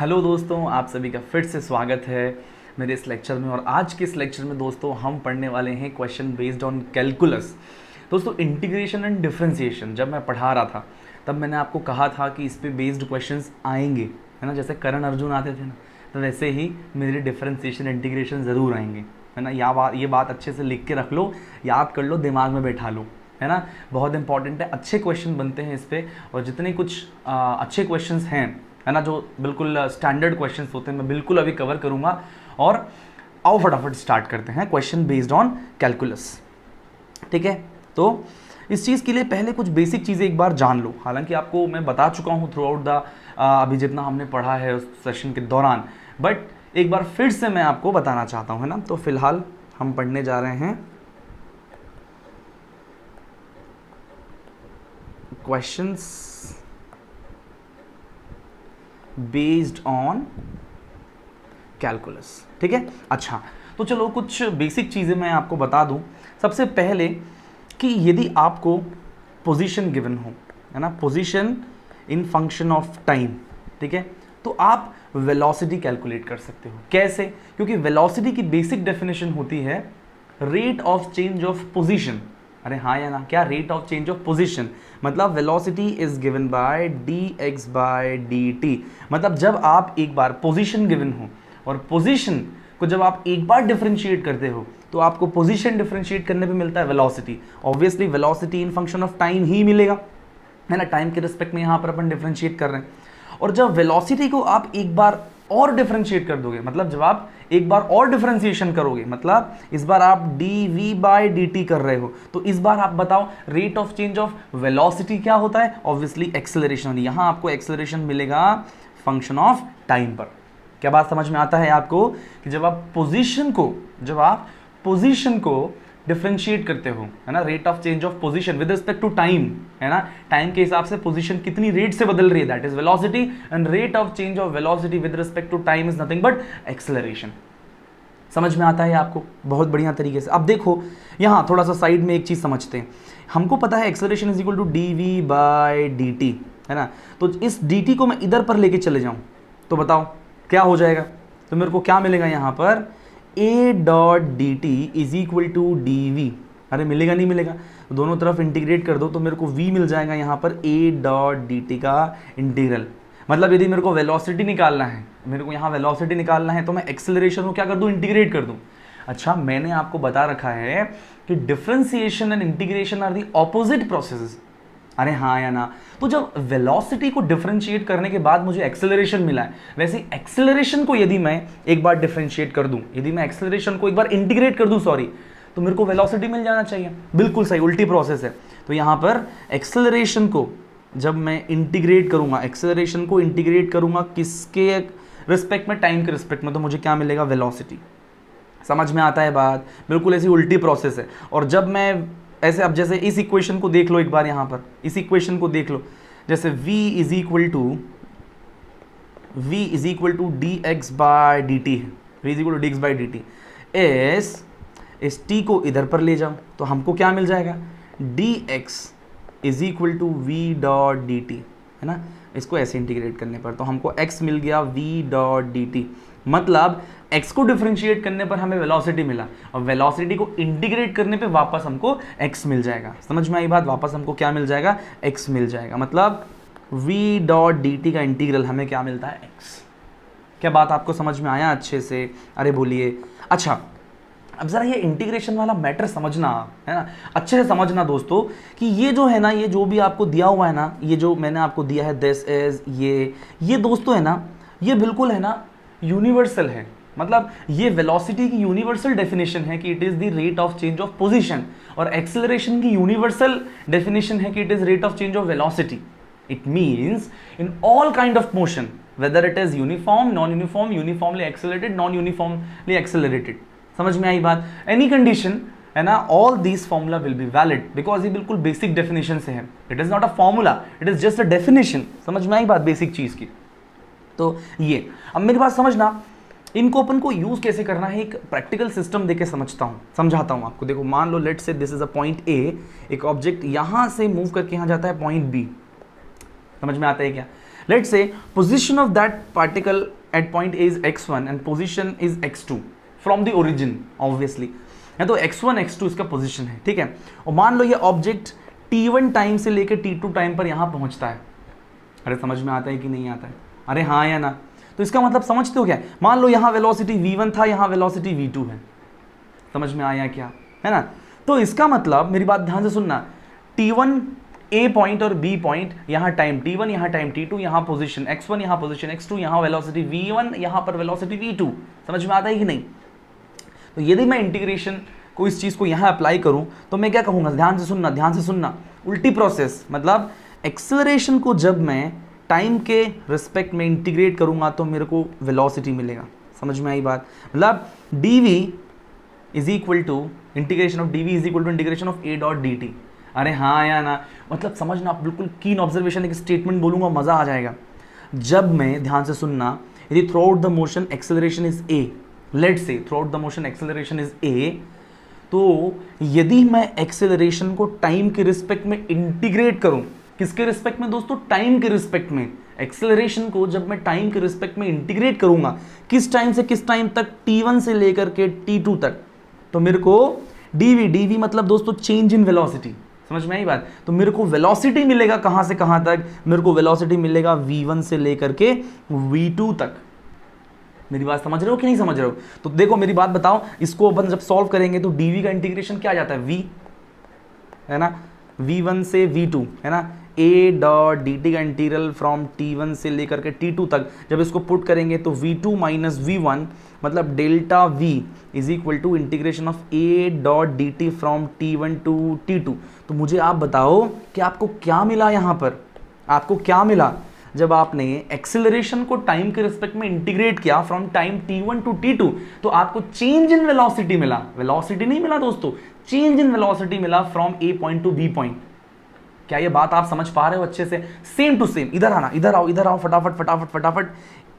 Hello दोस्तों, आप सभी का फिर से स्वागत है मेरे इस लेक्चर में। और आज के इस लेक्चर में दोस्तों हम पढ़ने वाले हैं क्वेश्चन बेस्ड ऑन कैलकुलस। दोस्तों इंटीग्रेशन एंड डिफरेंशिएशन जब मैं पढ़ा रहा था तब मैंने आपको कहा था कि इस पे बेस्ड क्वेश्चंस आएंगे, है ना। जैसे करण अर्जुन आते थे ना, तो वैसे ही मेरे डिफरेंशिएशन इंटीग्रेशन ज़रूर आएंगे, है ना। ये बात अच्छे से लिख के रख लो, याद कर लो, दिमाग में बैठा लो, है ना। बहुत इंपॉर्टेंट है, अच्छे क्वेश्चन बनते हैं इस पर। और जितने कुछ अच्छे क्वेश्चंस हैं, है ना, जो बिल्कुल स्टैंडर्ड क्वेश्चंस होते हैं, मैं बिल्कुल अभी कवर करूंगा। और आओ फटाफट स्टार्ट करते हैं क्वेश्चन बेस्ड ऑन कैलकुलस। ठीक है, तो इस चीज़ के लिए पहले कुछ बेसिक चीज़ें एक बार जान लो। हालांकि आपको मैं बता चुका हूँ थ्रू आउट द अभी जितना हमने पढ़ा है उस सेशन के दौरान, बट एक बार फिर से मैं आपको बताना चाहता हूँ, है ना। तो फिलहाल हम पढ़ने जा रहे हैं क्वेश्चंस बेस्ड ऑन कैलकुलस। ठीक है, अच्छा तो चलो कुछ बेसिक चीज़ें मैं आपको बता दूं। सबसे पहले कि यदि आपको पोजीशन गिवन हो, है ना, position in function of time, ठीक है, तो आप वेलोसिटी कैलकुलेट कर सकते हो। कैसे? क्योंकि वेलोसिटी की बेसिक डेफिनेशन होती है rate of change of position. अरे हाँ या ना, क्या? Rate of change of position मतलब velocity is given by dx by dt। मतलब जब आप एक बार पोजीशन गिवन हो और पोजीशन को जब आप एक बार डिफरेंशिएट करते हो तो आपको पोजीशन डिफरेंशिएट करने पे मिलता है velocity. Obviously velocity in function of time ही मिलेगा, है ना। टाइम के रिस्पेक्ट में यहाँ पर अपन डिफरेंशिएट कर रहे हैं। और जब वेलोसिटी को आप एक बार और डिफरेंशिएट कर दोगे, मतलब जब आप एक बार और डिफरेंशिएशन करोगे, मतलब इस बार आप dv बाय dt कर रहे हो, तो इस बार आप बताओ rate of change of velocity क्या होता है? Obviously acceleration. यहां आपको एक्सेलरेशन मिलेगा फंक्शन ऑफ टाइम पर। क्या बात समझ में आता है आपको कि जब आप पोजीशन को डिफरेंशिएट करते हो, है ना, rate of change of position with respect to time, है ना, टाइम के हिसाब से पोजीशन कितनी रेट से बदल रही है, that is velocity. And rate of change of velocity with respect to time is nothing but acceleration. समझ में आता है आपको? बहुत बढ़िया तरीके से। अब देखो यहाँ थोड़ा सा साइड में एक चीज समझते हैं। हमको पता है acceleration is equal to dv by dt, है ना। तो इस dt को मैं इधर पर लेके चले जाऊं तो बताओ क्या हो जाएगा? तो मेरे को क्या मिलेगा यहाँ पर? a dot d t is equal to d v. अरे मिलेगा नहीं मिलेगा? तो दोनों तरफ इंटीग्रेट कर दो तो मेरे को v मिल जाएगा यहाँ पर a डॉट डी टी का इंटीग्रल। मतलब यदि मेरे को वेलोसिटी निकालना है, मेरे को यहाँ वेलोसिटी निकालना है, तो मैं एक्सेलरेशन को क्या कर दूँ? इंटीग्रेट कर दूँ। अच्छा, मैंने आपको बता रखा है कि differentiation and integration are the opposite processes. अरे हाँ या ना? तो जब वेलोसिटी को डिफरेंशिएट करने के बाद मुझे एक्सेलरेशन मिला है, वैसे एक्सेलरेशन को यदि मैं एक बार डिफरेंशिएट कर दूं, यदि मैं एक्सेलरेशन को एक बार इंटीग्रेट कर दूं, सॉरी, तो मेरे को वेलोसिटी मिल जाना चाहिए। बिल्कुल सही, उल्टी प्रोसेस है। तो यहां पर एक्सेलरेशन को जब मैं इंटीग्रेट करूंगा, एक्सेलरेशन को इंटीग्रेट करूंगा किसके रिस्पेक्ट में? टाइम के रिस्पेक्ट में। तो मुझे क्या मिलेगा? वेलोसिटी। समझ में आता है बात? बिल्कुल ऐसी उल्टी प्रोसेस है। और जब मैं ऐसे, अब जैसे इस इक्वेशन को देख लो एक बार, यहाँ पर इस इक्वेशन को देख लो, जैसे v is equal to d x by d t है, v is equal to d x by d t. इस t को इधर पर ले जाओ तो हमको क्या मिल जाएगा? D x is equal to v dot d t, है ना। इसको ऐसे इंटीग्रेट करने पर तो हमको x मिल गया v डॉट डी टी। मतलब x को डिफरेंशिएट करने पर हमें वेलोसिटी मिला और वेलोसिटी को इंटीग्रेट करने पे वापस हमको x मिल जाएगा। समझ में आई बात? वापस हमको क्या मिल जाएगा? x मिल जाएगा। मतलब v डॉट डी टी का इंटीग्रल हमें क्या मिलता है? x। क्या बात आपको समझ में आया अच्छे से? अरे बोलिए। अच्छा, अब जरा ये इंटीग्रेशन वाला मैटर समझना, है ना, अच्छे से समझना दोस्तों, कि ये जो है ना, ये जो भी आपको दिया हुआ है ना, ये जो मैंने आपको दिया है, दिस इज ये दोस्तों है ना, ये बिल्कुल है ना यूनिवर्सल है। मतलब ये वेलोसिटी की यूनिवर्सल डेफिनेशन है कि it is the rate of change of position, और एक्सेलरेशन की यूनिवर्सल डेफिनेशन है कि it is rate of change of velocity. It means in all kind of motion, whether it is uniform, non uniform, uniformly accelerated, non uniformly accelerated. समझ में आई बात? Any condition, है ना, all these formula will be valid, because ये बिल्कुल basic definition से है। It is not a formula, it is just a definition. समझ में आई बात बेसिक चीज की? तो ये अब मेरी बात समझना, इनको अपन को यूज कैसे करना है, एक प्रैक्टिकल सिस्टम देके समझाता हूं आपको। देखो, मान लो लेट से this is a point A, एक ऑब्जेक्ट यहां से मूव करके यहां जाता है पॉइंट बी। समझ में आता है क्या? Let's say position of that particle at point A is x1 and position is x2 from the origin obviously, है तो x1 x2 इसका पोजीशन है, ठीक है। और मान लो ये ऑब्जेक्ट t1 टाइम से लेकर t2 टाइम पर यहां पहुंचता है। अरे समझ में आता है कि नहीं आता है? अरे हाँ या ना? तो इसका मतलब समझते हो क्या? मान लो यहाँ वेलोसिटी v1 था, यहाँ वेलोसिटी v2 है, समझ में आया क्या, है ना? तो इसका मतलब मेरी बात ध्यान से सुनना, t1 a पॉइंट और b पॉइंट, यहाँ टाइम t1, यहाँ टाइम t2, यहाँ पोजीशन x1, यहाँ पोजीशन x2, यहाँ वेलोसिटी v1, यहाँ पर वेलोसिटी v2, समझ में आता है कि नहीं? तो यदि मैं इंटीग्रेशन को इस चीज़ को यहाँ अप्लाई करूँ तो मैं क्या कहूँगा? ध्यान से सुनना, ध्यान से सुनना, उल्टी प्रोसेस, मतलब एक्सेलरेशन को जब मैं टाइम के रिस्पेक्ट में इंटीग्रेट करूँगा तो मेरे को वेलोसिटी मिलेगा। समझ में आई बात? मतलब dv is equal to integration of dv is equal to integration of a dot dt। अरे हाँ या ना? मतलब समझना, बिल्कुल कीन ऑब्जर्वेशन, एक स्टेटमेंट बोलूँगा, मज़ा आ जाएगा। जब मैं, ध्यान से सुनना, यदि through out the motion acceleration is a, let's say through out the motion acceleration is a, तो यदि मैं एक्सेलरेशन को टाइम के रिस्पेक्ट में इंटीग्रेट करूं, किसके रिस्पेक्ट में दोस्तों? टाइम के रिस्पेक्ट में। एक्सेलरेशन को जब मैं टाइम के रिस्पेक्ट में इंटीग्रेट करूंगा, किस टाइम से किस टाइम तक? t1 से लेकर के t2 तक, तो मेरे को dv मतलब दोस्तों चेंज इन वेलोसिटी, समझ में आई बात? तो मेरे को वेलोसिटी मिलेगा कहां से कहां तक? मेरे को वेलोसिटी मिलेगा v1 से लेकर के v2 तक। मेरी बात समझ रहे हो कि नहीं समझ रहे हो? तो देखो मेरी बात बताओ, इसको अपन जब सॉल्व करेंगे तो dv का इंटीग्रेशन क्या आ जाता है? v, है ना, v1 से v2, है ना, a डॉट dt का इंटीग्रल फ्रॉम t1 से लेकर के t2 तक, जब इसको पुट करेंगे तो v2 माइनस v1 मतलब delta v is equal to integration of a dot dt from t1 to t2। तो मुझे आप बताओ कि आपको क्या मिला यहाँ पर? आपको क्या मिला जब आपने एक्सेलरेशन को टाइम के रिस्पेक्ट में इंटीग्रेट किया from time t1 to t2? तो आपको चेंज इन वेलोसिटी मिला, वेलोसिटी नहीं मिला दोस्तों, चेंज इन वेलोसिटी मिला from a point to b point. क्या ये बात आप समझ पा रहे हो अच्छे से? सेम टू सेम, इधर आना, इधर आओ, इधर आओ, फटाफट फटाफट फटाफट,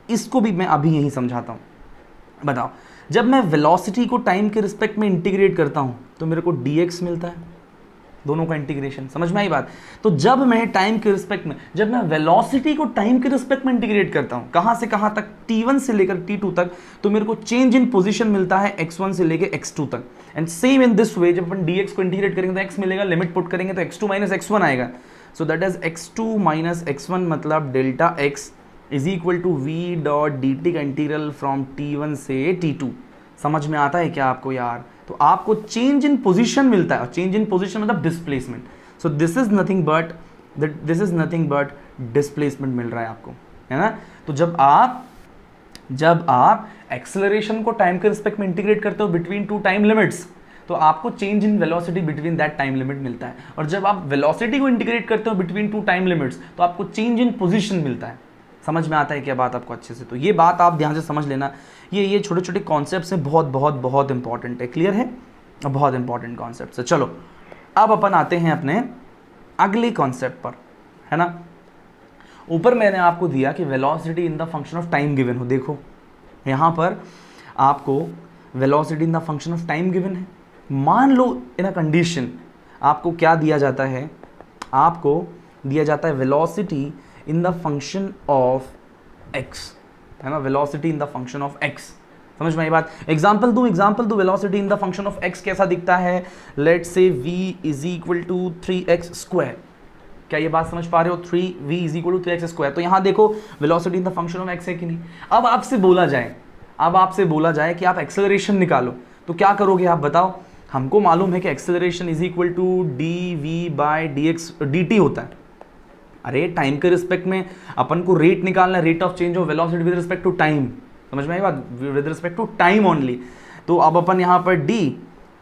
इसको भी मैं अभी यही समझाता हूं। बताओ, जब मैं वेलोसिटी को टाइम के रिस्पेक्ट में इंटीग्रेट करता हूं तो मेरे को dx मिलता है, दोनों का इंटीग्रेशन, समझ में आई बात? तो जब मैं टाइम के रिस्पेक्ट में, जब मैं वेलोसिटी को टाइम के रिस्पेक्ट में इंटीग्रेट करता हूं, कहां से कहां तक? t1 से लेकर t2 तक, तो मेरे को चेंज इन पोजीशन मिलता है x1 से लेकर x2 तक। And same in this way, जब अपन dx को इंटीग्रेट करेंगे तो x मिलेगा, लिमिट पुट करेंगे तो x2 माइनस x1 आएगा। So that is x2 minus x1 मतलब delta x is equal to v dot dt का इंटीग्रल फ्रॉम t1 से t2। समझ में आता है क्या आपको यार? तो आपको चेंज इन पोजीशन मिलता है, और चेंज इन पोजीशन मतलब displacement. So this is nothing but displacement मिल रहा है आपको, है ना? तो जब आप एक्सेलरेशन को टाइम के रिस्पेक्ट में इंटीग्रेट करते हो बिटवीन टू टाइम लिमिट्स, तो आपको change in velocity between that time limit मिलता है। और जब आप वेलोसिटी को इंटीग्रेट करते हो बिटवीन टू टाइम लिमिट्स, तो आपको चेंज इन पोजीशन मिलता है। समझ में आता है क्या बात आपको अच्छे से? तो ये बात आप ध्यान से समझ लेना, ये छोटे छोटे कॉन्सेप्ट्स हैं, बहुत बहुत बहुत इंपॉर्टेंट है, क्लियर है? बहुत इंपॉर्टेंट कॉन्सेप्ट्स है। चलो अब अपन आते हैं अपने अगले कॉन्सेप्ट पर, है ना। ऊपर मैंने आपको दिया कि velocity in the function of time given हो। देखो यहाँ पर आपको velocity in the function of time given है। मान लो इन अ कंडीशन आपको क्या दिया जाता है? आपको दिया जाता है velocity in the function of x, है ना, velocity in the function of x। समझ में आई बात? एग्जाम्पल दो, velocity in the function of x कैसा दिखता है? Let's say v is equal to 3x square. क्या ये बात समझ पा रहे हो? 3v is equal to 3x square. तो यहाँ देखो velocity in the function of x है कि नहीं। अब आपसे बोला जाए कि आप एक्सेलरेशन निकालो, तो क्या करोगे आप बताओ? हमको मालूम है कि acceleration is equal to dv by dx dt होता है। अरे टाइम के रिस्पेक्ट में अपन को रेट निकालना है, rate of change of velocity with respect to time. समझ में आई बात? With respect to time only. तो अब अपन यहाँ पर d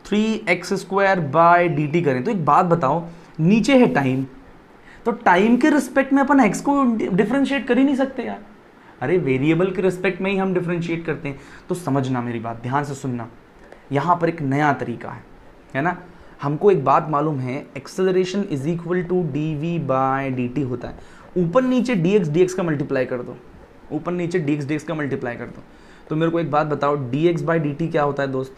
3x square by dt करें। तो एक बात बताओ, नीचे है टाइम, तो टाइम के रिस्पेक्ट में अपन x को डिफरेंशिएट कर ही नहीं सकते यार। अरे वेरिएबल के रिस्पेक्ट में ही हम डिफरेंशिएट करते हैं। तो समझना मेरी बात, ध्यान से सुनना, यहाँ पर एक नया तरीका है ना। हमको एक बात मालूम है, acceleration is equal to dv by dt होता है। ऊपर नीचे dx का मल्टीप्लाई कर दो, ऊपर नीचे dx का मल्टीप्लाई कर दो। तो मेरे को एक बात बताओ, dx बाय dt क्या होता है दोस्त?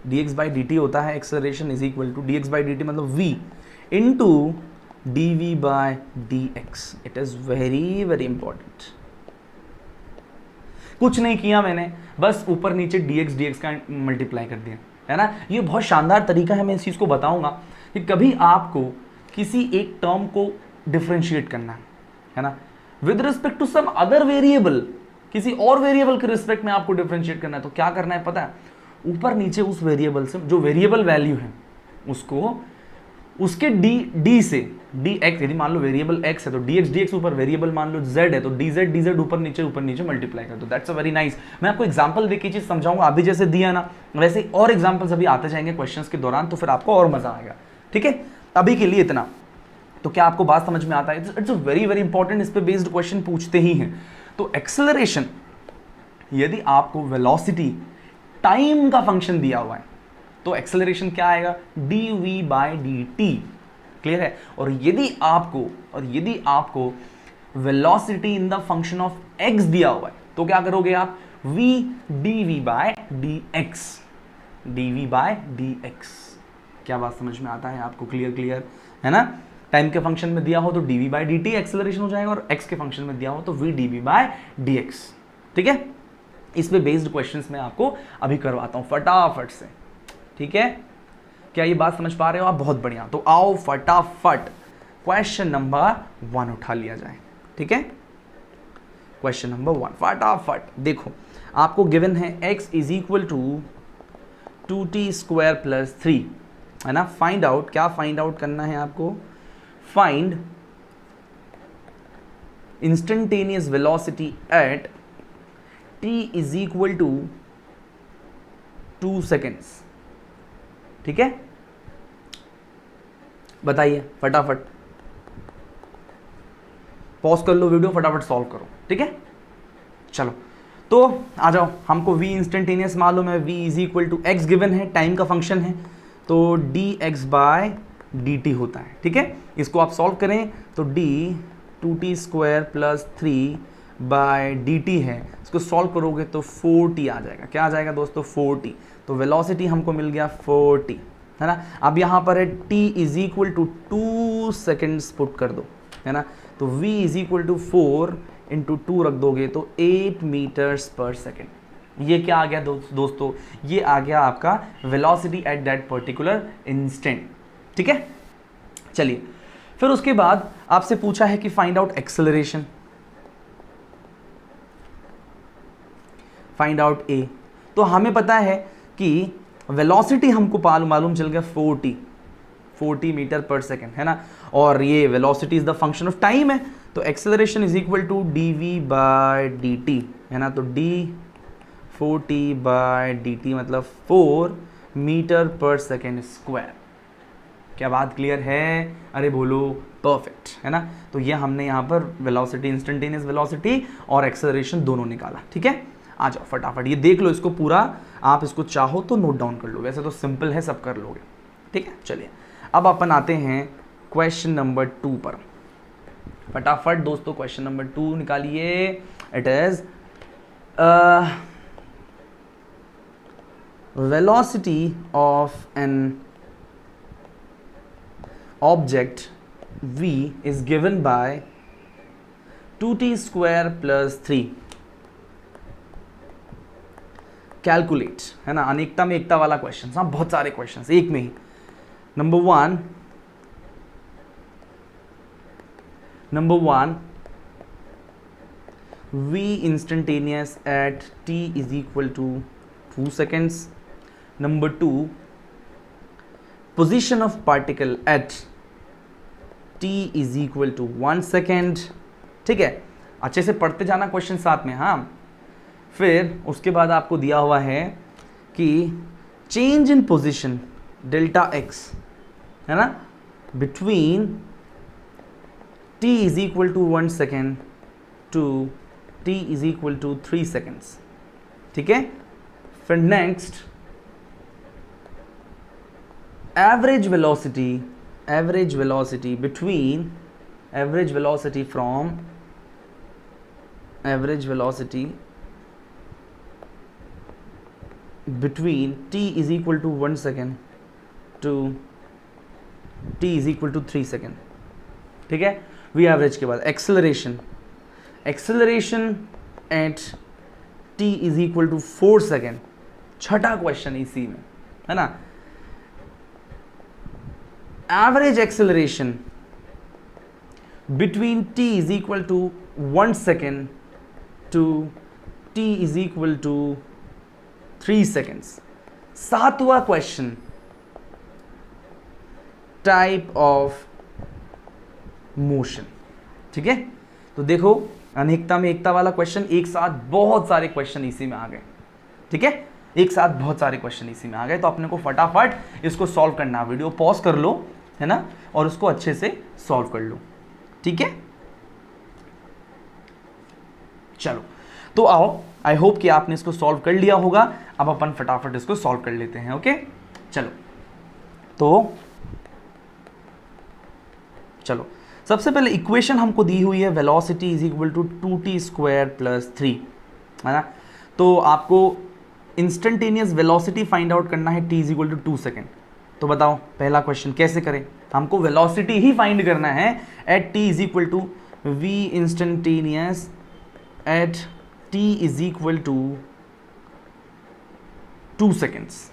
dx बाय dt होता है acceleration is equal to dx by dt मतलब v into dv by dx. It is very very important. कुछ नहीं किया मैंने, बस ऊपर नीचे dx का मल्टीप्लाई कर दिया, है ना. ये बहुत शानदार तरीका है. मैं इस चीज को बताऊंगा कि कभी आपको किसी एक टर्म को डिफरेंशिएट करना है ना, with respect to some other variable, किसी और वेरिएबल के रिस्पेक्ट में आपको डिफरेंशिएट करना है, तो क्या करना है पता है, ऊपर नीचे उस वेरिएबल से जो वेरिएबल वैल्यू है उसको उसके डी से dx, यदि मान लो वेरिएबल x है तो dx ऊपर वेरिएबल मान लो z है तो dz ऊपर नीचे मल्टीप्लाई कर दो. That's a very nice. मैं आपको एग्जांपल देके चीज समझाऊंगा. अभी जैसे दिया ना वैसे और एग्जांपल्स अभी आते जाएंगे क्वेश्चंस के दौरान, तो फिर आपको और मजा आएगा. ठीक है, अभी के लिए इतना. तो क्या आपको बात समझ में आता है? It's a very very important. इस पे बेस्ड क्वेश्चन पूछते ही हैं. तो एक्सेलरेशन, यदि आपको वेलोसिटी टाइम का फंक्शन दिया हुआ है तो एक्सेलरेशन क्या आएगा, dv बाय dt. क्लियर है? और यदि आपको velocity in the function of x दिया हुआ है तो क्या करोगे आप, v dv by dx. dv by dx. क्या बात समझ में आता है आपको? क्लियर है ना. टाइम के फंक्शन में दिया हो तो dv बाय dt एक्सेलरेशन हो जाएगा, और x के फंक्शन में दिया हो तो v dv बाय dx. ठीक है, इस पे बेस्ड क्वेश्चंस मैं आपको अभी करवाता हूं फटाफट से. ठीक है, क्या ये बात समझ पा रहे हो आप? बहुत बढ़िया. तो आओ फटाफट क्वेश्चन नंबर 1 उठा लिया जाए. ठीक है, क्वेश्चन नंबर 1 फटाफट देखो. आपको गिवन है x is equal to 2t square plus 3, है ना. फाइंड आउट, क्या फाइंड आउट करना है आपको? Find instantaneous velocity at t is equal to 2 seconds. ठीक है, बताइए फटाफट. पॉज कर लो वीडियो, फटाफट सॉल्व करो. ठीक है, चलो तो आ जाओ. हमको v इंस्टेंटेनियस मालूम है, v is equal to x given है, टाइम का फंक्शन है तो dx बाय dt होता है. ठीक है, इसको आप सॉल्व करें तो d 2t square plus 3 by dt है. इसको सॉल्व करोगे तो 4t आ जाएगा. क्या आ जाएगा दोस्तों? 4t. तो वेलोसिटी हमको मिल गया 4t, है ना. अब यहाँ पर है t is equal to 2 seconds put कर दो, है ना. तो v is equal to 4 into 2 रख दोगे तो 8 मीटर्स पर सेकेंड. ये क्या आ गया दोस्तों? ये आ गया आपका velocity at that particular instant. ठीक है, चलिए फिर उसके बाद आपसे पूछा है कि find out acceleration, find out a. तो हमें पता है कि वेलोसिटी हमको मालूम चल गया 40 मीटर पर सेकेंड, है ना. और ये velocity is the function of time है, तो acceleration is equal to dv by dt, है ना. तो d 4t बाय dt मतलब 4 मीटर पर सेकेंड स्क्वायर. क्या बात क्लियर है? अरे बोलो परफेक्ट, है ना. तो ये हमने यहाँ पर वेलोसिटी, इंस्टेंटेनियस वेलोसिटी और एक्सेलरेशन दोनों निकाला. ठीक है, आ जाओ फटाफट ये देख लो इसको पूरा. आप इसको चाहो तो नोट डाउन कर लो, वैसे तो सिंपल है, सब कर लोगे. ठीक है, चलिए अब अपन आते हैं क्वेश्चन नंबर 2 पर. फटाफट दोस्तों क्वेश्चन नंबर 2 निकालिए. It is velocity of an object v is given by 2t square plus 3. Calculate, है ना. अनेकता में एकता वाला क्वेश्चन. हाँ, बहुत सारे क्वेश्चन एक में ही. Number one v instantaneous at t is equal to 2 seconds. Number 2 position of particle at t is equal to 1 second. ठीक है, अच्छे से पढ़ते जाना क्वेश्चन साथ में. हाँ, फिर उसके बाद आपको दिया हुआ है कि change in position delta x, है ना, between t is equal to 1 second to t is equal to 3 seconds. ठीक है, फिर next average velocity between average velocity between t is equal to 1 second to t is equal to 3 second. ठीक है, we average के बाद acceleration at t is equal to 4 second, छठा question इसी में है ना, average acceleration between t is equal to 1 second to t is equal to 3 seconds. सातवां क्वेश्चन, टाइप ऑफ मोशन। ठीक है, तो देखो अनेकता में एकता वाला क्वेश्चन, एक साथ बहुत सारे क्वेश्चन इसी में आ गए। ठीक है, एक साथ बहुत सारे क्वेश्चन इसी में आ गए, तो अपने को फटाफट इसको सॉल्व करना, वीडियो पॉज कर लो है ना, और उसको अच्छे से सॉल्व कर लो। ठीक है, चलो तो आओ, आई होप कि आपने इसको सॉल्व कर लिया होगा। अब अपन फटाफट इसको सॉल्व कर लेते हैं। ओके, चलो सबसे पहले इक्वेशन हमको दी हुई है, velocity is equal to 2t square plus 3, है ना। तो आपको इंस्टेंटेनियस वेलोसिटी फाइंड आउट करना है, t is equal to 2 second. तो बताओ पहला क्वेश्चन कैसे करें, हमको वेलोसिटी ही फाइंड करना है at t is equal to v instantaneous at t is equal to 2 seconds.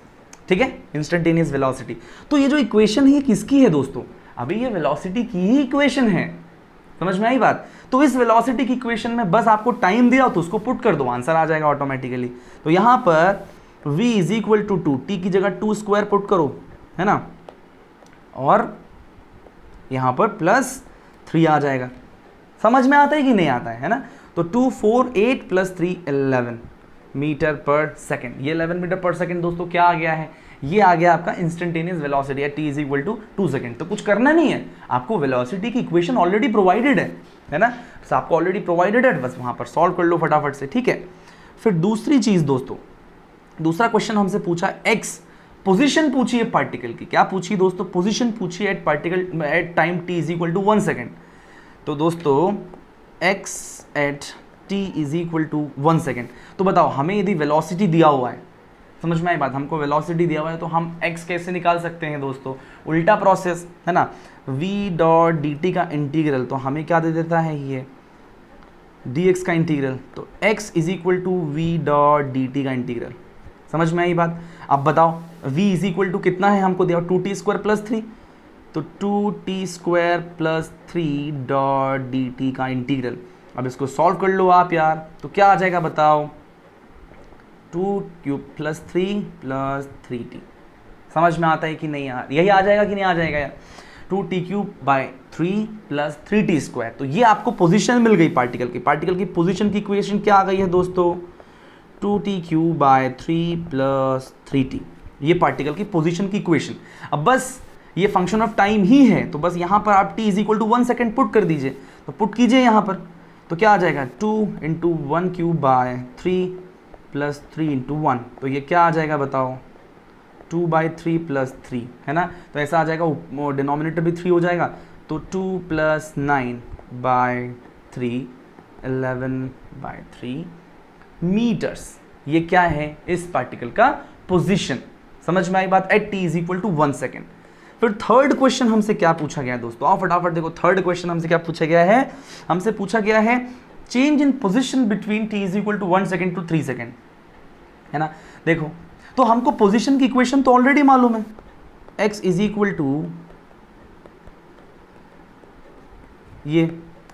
ठीक है, इंस्टेंटेनियस वेलोसिटी। तो ये जो इक्वेशन है ये किसकी है दोस्तों, अभी ये वेलोसिटी की ही इक्वेशन है, समझ में आई बात। तो इस वेलोसिटी की इक्वेशन में बस आपको टाइम दिया तो उसको पुट कर दो, आंसर आ जाएगा ऑटोमेटिकली। तो यहां पर v is equal to 2, t की जगह 2 स्क्वायर पुट करो, है ना, और यहां पर प्लस 3 आ जाएगा। समझ में आता है कि नहीं आता है ना। तो 2 4 8 प्लस 3 11 मीटर पर सेकेंड। ये 11 मीटर पर सेकेंड दोस्तों क्या आ गया है, ये आ गया आपका इंस्टेंटेनियस वेलोसिटी है, t is equal to 2 second. तो कुछ करना नहीं है, आपको वेलोसिटी की इक्वेशन ऑलरेडी प्रोवाइडेड है ना, बस आपको ऑलरेडी प्रोवाइडेड है, बस वहां पर सॉल्व कर लो फटाफट से। ठीक है, फिर दूसरी चीज दोस्तों, दूसरा क्वेश्चन हमसे पूछा x, पोजीशन पूछी है पार्टिकल की। क्या पूछी दोस्तों, पोजीशन पूछी है at particle at time t is equal to 1 second. तो दोस्तों x at t is equal to 1 second. तो बताओ हमें यदि वेलोसिटी दिया हुआ है, समझ में आई बात, हमको वेलोसिटी दिया हुआ है, तो हम x कैसे निकाल सकते हैं दोस्तों, उल्टा प्रोसेस है ना, v डॉट dt का इंटीग्रल, तो हमें क्या दे देता है ये dx का इंटीग्रल, तो x is equal to v dot dt का इंटीग्रल। समझ में आई बात। अब बताओ v इज इक्वल टू कितना है, हमको दिया 2t स्क्वायर प्लस 3, तो 2t square plus 3 dot dt का इंटीग्रल। अब इसको सॉल्व कर लो आप यार, तो क्या आ जाएगा बताओ, 2 क्यूब प्लस 3 प्लस 3t। समझ में आता है कि नहीं यार, यही आ जाएगा कि नहीं आ जाएगा यार, 2t cube by 3 plus 3t square. तो ये आपको पोजीशन मिल गई पार्टिकल की, पार्टिकल की पोजीशन की इक्वेशन क्या आ गई है दोस्तों, 2t cube by 3 plus 3t, ये पार्टिकल की पोजीशन की इक्वेशन। अब बस ये फंक्शन ऑफ टाइम ही है, तो बस यहाँ पर आप t is equal to 1 second put कर दीजिए, तो पुट कीजिए यहाँ पर, तो क्या आ जाएगा 2 into 1 cube by 3 plus 3 into 1, तो ये क्या आ जाएगा बताओ, 2 बाई 3 प्लस 3, है ना। तो ऐसा आ जाएगा, डिनोमिनेटर भी 3 हो जाएगा, तो 2 प्लस 9 बाय 3 11 बाय 3 मीटर्स। ये क्या है, इस पार्टिकल का पोजीशन। समझ में आई बात, at t is equal to 1 second. फिर थर्ड क्वेश्चन हमसे क्या पूछा गया दोस्तों, आओ फटाफट देखो, थर्ड क्वेश्चन हमसे क्या पूछा गया है, हमसे पूछा गया है change in position between t is equal to 1 second to 3 second, है ना। देखो तो हमको पोजीशन की इक्वेशन तो ऑलरेडी मालूम है, x इज इक्वल टू ये,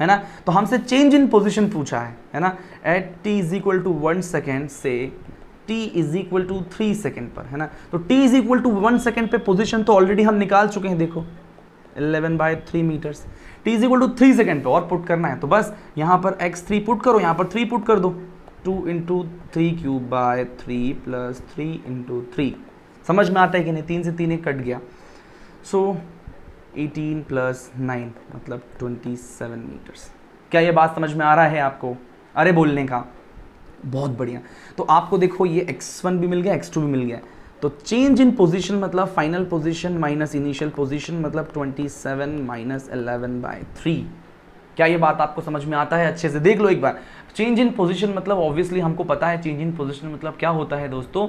है ना। तो हमसे चेंज इन पोजीशन पूछा है ना, at t is equal to 1 second से t is equal to 3 second पर, है ना। तो t is equal to 1 second पे पोजीशन तो ऑलरेडी हम निकाल चुके हैं, देखो 11 by 3 metres. t is equal to 3 second पे और पुट करना है, तो बस यहाँ पर x3 पुट करो, यहाँ पर 3 पुट कर दो, 2 into 3 cube by 3 plus 3 into 3। समझ में आता है कि नहीं, 3 से 3 एक कट गया, सो 18 प्लस 9 मतलब 27 मीटर्स। क्या ये बात समझ में आ रहा है आपको, अरे बोलने का, बहुत बढ़िया। तो आपको देखो ये x1 भी मिल गया, x2 भी मिल गया, तो चेंज इन पोजीशन मतलब final position minus initial position मतलब 27 माइनस 11 बाय 3। क्या ये बात आपको समझ में आता है, अच्छे से देख लो एक बार। चेंज इन पोजीशन मतलब ऑब्वियसली हमको पता है, चेंज इन पोजीशन मतलब क्या होता है दोस्तों,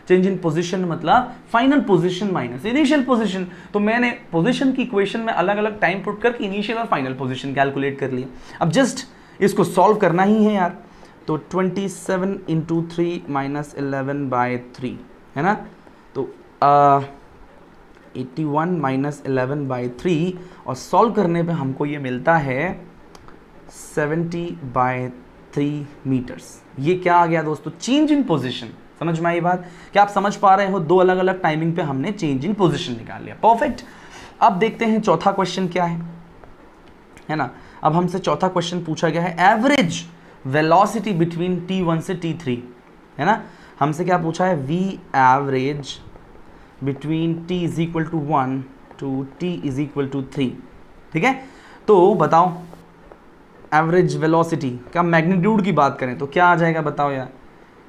चेंज इन पोजीशन मतलब final position minus initial position. तो मैंने पोजीशन की इक्वेशन में अलग अलग टाइम पुट करके इनिशियल और फाइनल पोजीशन कैलकुलेट कर लिया। अब जस्ट इसको सॉल्व करना ही है यार। तो 27 इंटू 3 माइनस 11/3 है ना। तो 81 माइनस 11/3 और सॉल्व करने पे हमको ये मिलता है 70/3 मीटर्स। ये क्या आ गया दोस्तों, चेंज इन पोजीशन। समझ में आई बात? क्या आप समझ पा रहे हो? दो अलग अलग टाइमिंग पे हमने चेंज इन पोजीशन निकाल लिया। परफेक्ट। अब देखते हैं चौथा क्वेश्चन क्या है ना। अब हमसे चौथा क्वेश्चन पूछा गया है एवरेज वेलोसिटी बिटवीन t1 से t3 है ना। हमसे क्या पूछा है, v average between t is equal to 1 to t is equal to 3। ठीक है, तो बताओ एवरेज वेलोसिटी का मैग्नीट्यूड की बात करें तो क्या आ जाएगा बताओ यार,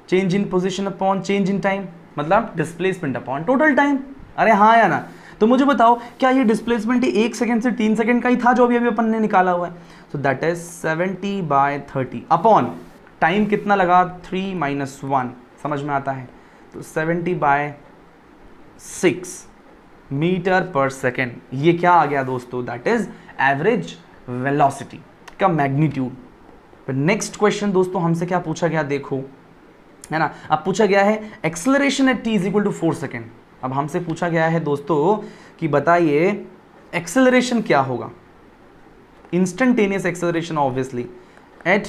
change in position upon change in time, मतलब डिस्प्लेसमेंट अपॉन टोटल टाइम। अरे हाँ या ना। तो मुझे बताओ क्या ये डिस्प्लेसमेंट 1 सेकंड से 3 सेकंड का ही था जो अभी अपन ने निकाला हुआ है। So that is 70/30 upon time कितना लगा 3 - 1, समझ में आता है। तो 70/6 मीटर पर सेकेंड। ये क्या आ गया दोस्तों, दैट इज एवरेज वेलोसिटी का मैग्नीट्यूड। पर नेक्स्ट क्वेश्चन दोस्तों हमसे क्या पूछा गया देखो, है ना। अब पूछा गया है acceleration at t is equal to 4 second. अब हमसे पूछा गया है दोस्तों कि बताइए एक्सेलरेशन क्या होगा, instantaneous acceleration obviously at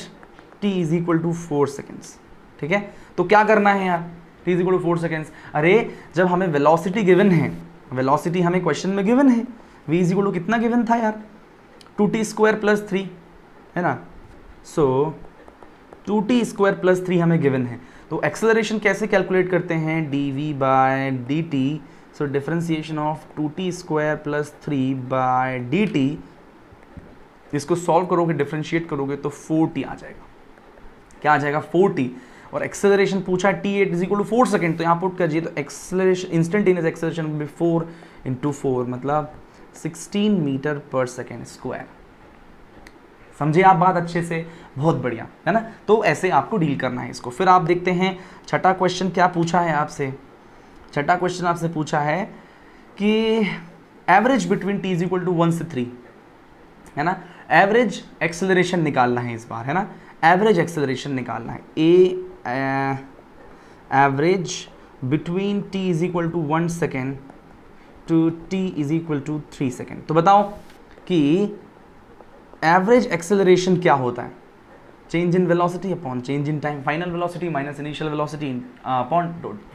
t is equal to 4 seconds. ठीक है, तो क्या करना है यार, t is equal to 4 seconds. अरे जब हमें वेलोसिटी गिवन है, वेलोसिटी हमें क्वेश्चन में गिवन है, v इज इक्वल टू कितना गिवन था यार, 2t² + 3 है ना। सो 2t² + 3 हमें गिवन है। तो एक्सेलरेशन कैसे कैलकुलेट करते हैं, dv/dt। So differentiation of 2t² + 3/dt, इसको सॉल्व करोगे, डिफरेंशिएट करोगे तो 4t आ जाएगा। क्या आ जाएगा, 4t। और एक्सेलरेशन पूछा है t8 is equal to 4 second, तो यहाँ पुट कीजिए तो acceleration, instantaneous acceleration will B 4 × 4 मतलब 16 मीटर पर सेकेंड स्क्वायर। समझे आप बात अच्छे से, बहुत बढ़िया है ना। तो ऐसे आपको डील करना है इसको। फिर आप देखते हैं छठा क्वेश्चन क्या पूछा है आपसे। छठा क्वेश्चन आपसे पूछा है कि average between t is equal to 1 से 3 है ना। एवरेज एक्सेलरेशन निकालना है इस बार, है ना। एवरेज एक्सेलरेशन निकालना है, average between t is equal to 1 second to t is equal to 3 second. तो बताओ कि एवरेज एक्सेलरेशन क्या होता है, change in velocity upon change in time, final velocity minus initial velocity upon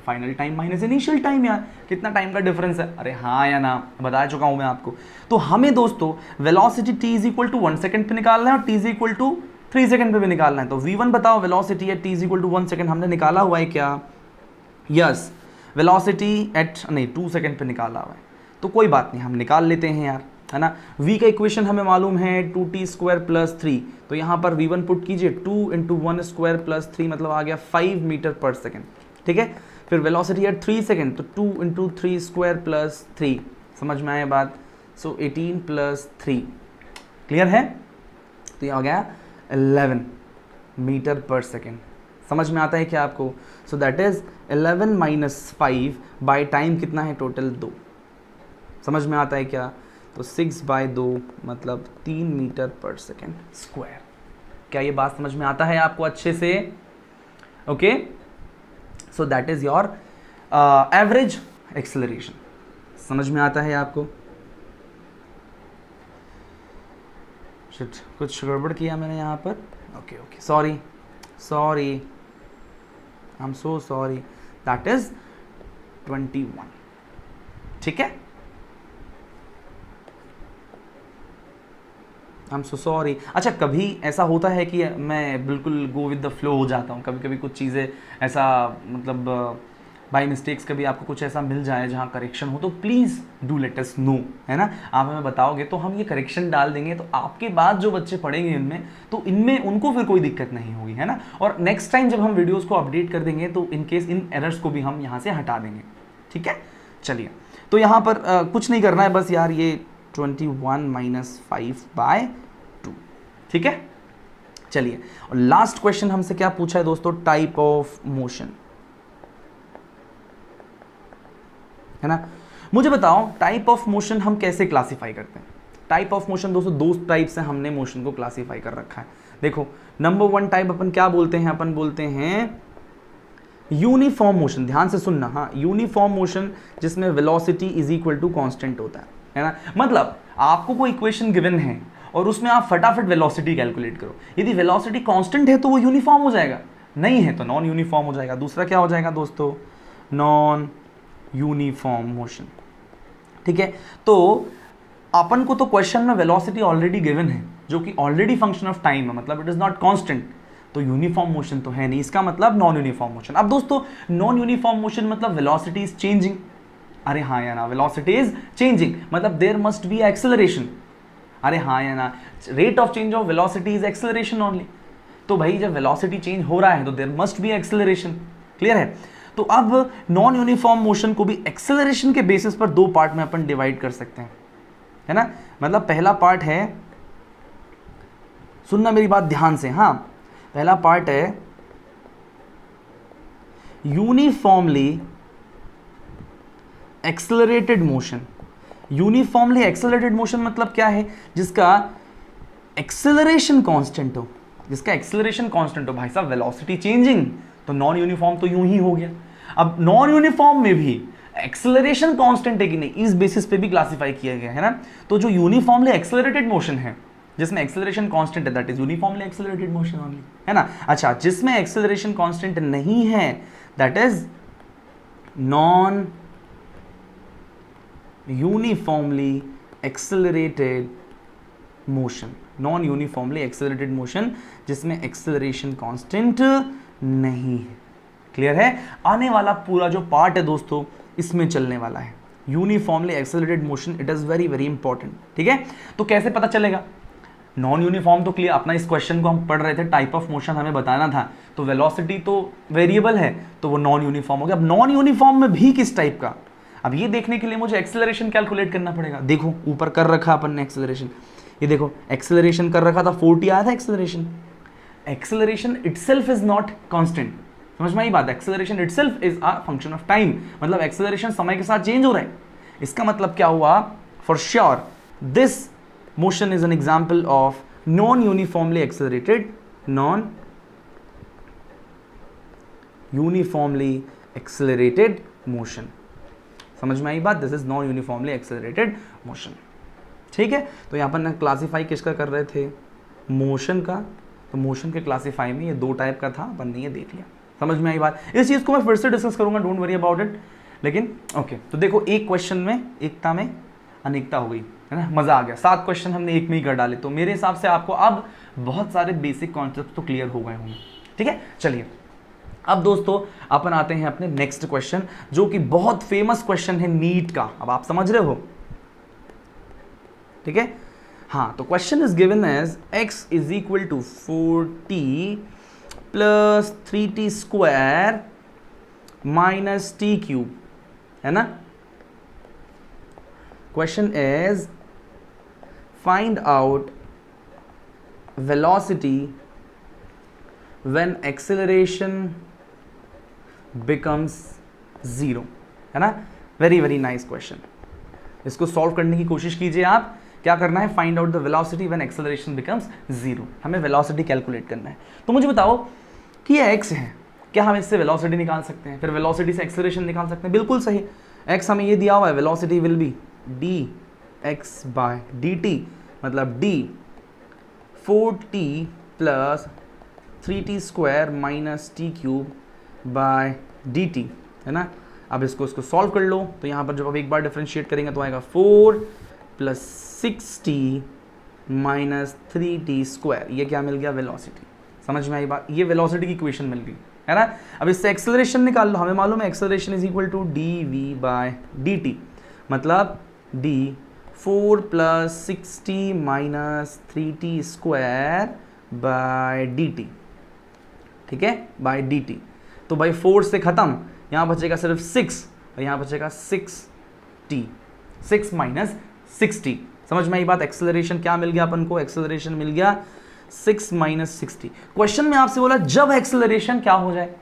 final time minus initial time. यार कितना time का difference है, अरे हाँ या ना, बता चुका हूँ मैं आपको। तो हमें दोस्तों velocity t is equal to 1 second पे निकालना है और t is equal to 3 second पे भी निकालना है। तो v1 बताओ, velocity at t is equal to 1 second हमने निकाला हुआ है क्या, यस। वेलोसिटी एट नहीं 2 सेकेंड पे निकाला हुआ है, तो कोई बात नहीं, हम निकाल लेते हैं यार, है ना। v का इक्वेशन हमें मालूम है 2t² + 3, तो यहाँ पर v1 पुट कीजिए 2 × 1² + 3 मतलब आ गया 5 मीटर पर सेकेंड। ठीक है, फिर वेलोसिटी एट 3 सेकेंड तो 2 × 3² + 3, समझ में आया बात। सो 18 + 3, क्लियर है। तो ये आ गया 11 मीटर पर सेकेंड। समझ में आता है क्या आपको। So that is 11 - 5 by time कितना है टोटल 2, समझ में आता है क्या। तो 6/2 मतलब 3 मीटर पर सेकेंड स्क्वायर। क्या ये बात समझ में आता है आपको अच्छे से, okay. So that is your average acceleration, समझ में आता है आपको। शिट, कुछ गड़बड़ किया मैंने यहाँ पर, okay okay, sorry sorry, I am so sorry. That is 21, ठीक है। आई एम सो सॉरी। अच्छा, कभी ऐसा होता है कि मैं बिल्कुल गो विद द फ्लो हो जाता हूँ, कभी कभी कुछ चीज़ें ऐसा मतलब बाय मिस्टेक्स कभी आपको कुछ ऐसा मिल जाए जहाँ करेक्शन हो, तो please do let us know, है ना। आप हमें बताओगे तो हम ये करेक्शन डाल देंगे, तो आपके बाद जो बच्चे पढ़ेंगे इनमें, तो इनमें उनको फिर कोई दिक्कत नहीं होगी, है ना। और नेक्स्ट टाइम जब हम वीडियोज़ को अपडेट कर देंगे तो इनकेस इन एरर्स को भी हम यहाँ से हटा देंगे, ठीक है। चलिए, तो यहाँ पर कुछ नहीं करना है, बस यार ये 21 - 5/2, ठीक है। चलिए, और लास्ट क्वेश्चन हमसे क्या पूछा है दोस्तों, टाइप ऑफ मोशन। है ना। मुझे बताओ टाइप ऑफ मोशन हम कैसे क्लासीफाई करते हैं। टाइप ऑफ मोशन दोस्तों दो टाइप से हमने मोशन को क्लासीफाई कर रखा है। देखो नंबर 1 टाइप अपन क्या बोलते हैं, अपन बोलते हैं यूनिफॉर्म मोशन। ध्यान से सुनना, हाँ, यूनिफॉर्म मोशन जिसमें velocity is equal to constant होता है ना। मतलब आपको कोई इक्वेशन गिवन है और उसमें आप फटाफट वेलोसिटी कैलकुलेट करो। यदि वेलोसिटी कांस्टेंट है तो वो यूनिफॉर्म हो जाएगा, नहीं है तो नॉन यूनिफॉर्म हो जाएगा। दूसरा क्या हो जाएगा दोस्तों, नॉन यूनिफॉर्म मोशन। ठीक है, तो अपन को तो क्वेश्चन में वेलोसिटी ऑलरेडी गिवन है जो कि ऑलरेडी फंक्शन ऑफ टाइम है, मतलब इट इज नॉट कांस्टेंट, तो यूनिफॉर्म मोशन तो है नहीं, इसका मतलब नॉन यूनिफॉर्म मोशन। अब दोस्तों नॉन यूनिफॉर्म मोशन मतलब वेलोसिटी इज चेंजिंग। अरे हाँ या ना, वेलोसिटी इज चेंजिंग मतलब देयर मस्ट बी एक्सेलरेशन। अरे हाँ या ना, rate of change of velocity is acceleration only. तो भाई जब वेलोसिटी चेंज हो रहा है तो there must be acceleration. Clear है। तो अब नॉन यूनिफॉर्म मोशन को भी एक्सेलरेशन के बेसिस पर दो पार्ट में अपन डिवाइड कर सकते हैं, है ना। मतलब पहला पार्ट है, सुनना मेरी बात ध्यान से, हाँ, पहला पार्ट है uniformly accelerated motion. Uniformly accelerated motion मतलब क्या है, जिसका एक्सेलरेशन कांस्टेंट हो, जिसका एक्सेलरेशन कांस्टेंट हो। भाई साहब वेलोसिटी चेंजिंग, तो नॉन यूनिफॉर्म तो यूं ही हो गया। अब नॉन यूनिफॉर्म में भी एक्सेलरेशन कांस्टेंट है कि नहीं, इस बेसिस पे भी क्लासिफाई किया गया है ना। तो जो यूनिफॉर्मली एक्सेलरेटेड मोशन है जिसमें एक्सेलरेशन कांस्टेंट है, that is uniformly accelerated motion only, है ना। अच्छा, जिसमें एक्सेलरेशन कांस्टेंट नहीं है that is non uniformly accelerated motion. Non uniformly accelerated motion जिसमें एक्सेलरेशन कांस्टेंट नहीं है। क्लियर है। आने वाला पूरा जो पार्ट है दोस्तों इसमें चलने वाला है uniformly accelerated motion. It is very very important. ठीक है, तो कैसे पता चलेगा नॉन यूनिफॉर्म, तो क्लियर अपना इस क्वेश्चन को हम पढ़ रहे थे, टाइप ऑफ मोशन हमें बताना था, तो वेलोसिटी तो वेरिएबल है तो वो नॉन यूनिफॉर्म हो गया। अब नॉन यूनिफॉर्म में भी किस टाइप का, अब ये देखने के लिए मुझे एक्सेलरेशन कैलकुलेट करना पड़ेगा। देखो ऊपर कर रखा अपन ने एक्सेलरेशन, ये देखो एक्सेलरेशन कर रखा था 40 आया था acceleration. Acceleration itself is not constant, समझ में आई बात। Acceleration itself is a function of time, मतलब एक्सेलरेशन समय के साथ चेंज हो रहा है। इसका मतलब क्या हुआ, for sure this motion is an example of non uniformly accelerated motion। समझ में आई बात, this is non uniformly accelerated motion. ठीक है, तो यहाँ पर ना क्लासीफाई किसका कर रहे थे, मोशन का। तो मोशन के क्लासीफाई में ये दो टाइप का था, अपन ने ये देख लिया। समझ में आई बात। इस चीज को मैं फिर से डिस्कस करूंगा, डोंट वरी अबाउट इट। लेकिन ओके, तो देखो एक क्वेश्चन में एकता में अनेकता हो गई, है ना, मजा आ गया। 7 क्वेश्चन हमने एक में ही कर डाले, तो मेरे हिसाब से आपको अब बहुत सारे बेसिक कॉन्सेप्ट तो क्लियर हो गए होंगे। ठीक है, चलिए अब दोस्तों अपन आते हैं अपने नेक्स्ट क्वेश्चन, जो कि बहुत फेमस क्वेश्चन है नीट का। अब आप समझ रहे हो, ठीक है। हाँ, तो question is given as x is equal to 4t plus 3t square minus t cube, है ना। Question is find out velocity when acceleration becomes 0, है ना। Very very nice question. इसको सॉल्व करने की कोशिश कीजिए आप। क्या करना है, find out the velocity when acceleration becomes 0। हमें वेलोसिटी कैलकुलेट करना है। तो मुझे बताओ कि ये x है, क्या हम इससे वेलोसिटी निकाल सकते हैं, फिर वेलोसिटी से एक्सेलरेशन निकाल सकते हैं। बिल्कुल सही, x हमें ये दिया हुआ है, velocity will be dx by dt, मतलब d 4t plus 3t square minus t cube by dt, है ना। अब इसको सॉल्व कर लो, तो यहाँ पर जब आप एक बार डिफरेंशिएट करेंगे तो आएगा 4 plus 6t minus 3t square. ये क्या मिल गया, वेलोसिटी। समझ में आई बात, ये वेलोसिटी की इक्वेशन मिल गई, है ना। अब इससे एक्सेलरेशन निकाल लो। हमें मालूम है acceleration is equal to dv by dt, मतलब d 4 plus 6t minus 3t square by dt, ठीक है, बाय dt। तो भाई 4 से खत्म, यहाँ बचेगा सिर्फ 6 और यहाँ बचेगा 6t, 6 माइनस 6t। समझ में आई बात। एक्सेलरेशन क्या मिल गया अपन को, एक्सेलरेशन मिल गया 6 माइनस 6t। क्वेश्चन में आपसे बोला जब एक्सेलरेशन क्या हो जाए,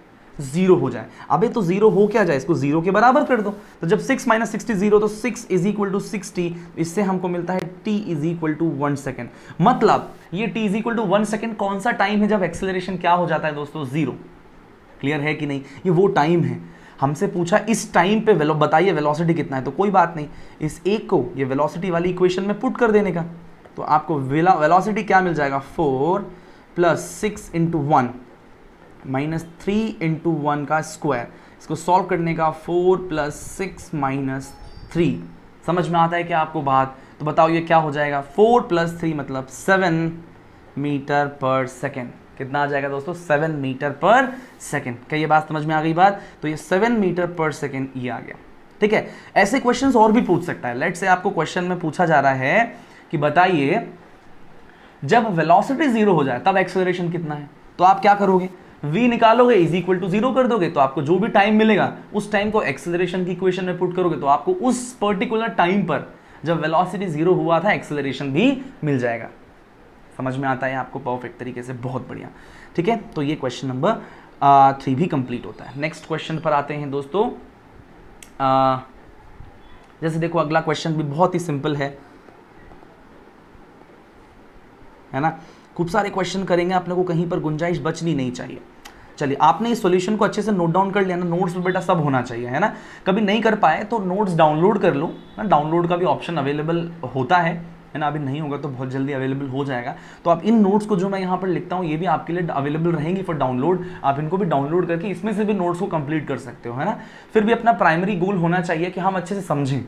जीरो हो जाए। अबे तो जीरो हो क्या जाए, इसको जीरो के बराबर कर दो। तो जब 6 माइनस 60 जीरो, तो 6 इज इक्वल टू 60, इससे हमको मिलता है t is equal to 1 second. मतलब ये t is equal to 1 second कौन सा टाइम है जब एक्सेलरेशन क्या हो जाता है दोस्तों, जीरो। क्लियर है कि नहीं, ये वो टाइम है। हमसे पूछा इस टाइम पे बताइए वेलोसिटी कितना है, तो कोई बात नहीं, इस एक को ये वेलोसिटी वाली इक्वेशन में पुट कर देने का, तो आपको वेलोसिटी क्या मिल जाएगा, 4 प्लस 6 इंटू 1 माइनस 3 इंटू 1 का स्क्वायर। इसको सॉल्व करने का 4 प्लस 6 माइनस 3। समझ में आता है क्या आपको बात? तो बताओ ये क्या हो जाएगा, 4 प्लस 3 मतलब 7 मीटर पर सेकेंड। कितना आ जाएगा दोस्तों, 7 मीटर पर सेकेंड। क्या ये बात समझ में आ गई बात? तो ये 7 मीटर पर सेकेंड ये आ गया। ठीक है, ऐसे क्वेश्चंस और भी पूछ सकता है। लेट्स से आपको क्वेश्चन में पूछा जा रहा है कि बताइए जब वेलोसिटी जीरो हो जाए तब एक्सेलरेशन कितना है, तो आप क्या करोगे, v निकालोगे, इज इक्वल टू जीरो कर दोगे, तो आपको जो भी टाइम मिलेगा उस टाइम को एक्सेलरेशन की इक्वेशन में पुट करोगे, तो आपको उस पर्टिकुलर टाइम पर जब वेलोसिटी जीरो हुआ था एक्सेलरेशन भी मिल जाएगा। समझ में आता है आपको परफेक्ट तरीके से, बहुत बढ़िया। ठीक है, तो ये क्वेश्चन नंबर 3 भी कंप्लीट होता है। नेक्स्ट क्वेश्चन पर आते हैं दोस्तों। जैसे देखो अगला क्वेश्चन भी बहुत ही सिंपल है ना। खूब सारे क्वेश्चन करेंगे, अपने को कहीं पर गुंजाइश बचनी नहीं चाहिए। चलिए, आपने इस सॉल्यूशन को अच्छे से नोट डाउन कर लिया ना, नोट्स में बेटा सब होना चाहिए, है ना। कभी नहीं कर पाए तो नोट्स डाउनलोड कर लो ना, डाउनलोड का भी ऑप्शन अवेलेबल होता है ना। अभी नहीं होगा तो बहुत जल्दी अवेलेबल हो जाएगा। तो आप इन नोट्स को जो मैं यहाँ पर लिखता हूँ ये भी आपके लिए अवेलेबल रहेंगी फॉर डाउनलोड। आप इनको भी डाउनलोड करके इसमें से भी नोट्स को कंप्लीट कर सकते हो, है ना। फिर भी अपना प्राइमरी गोल होना चाहिए कि हम अच्छे से समझें,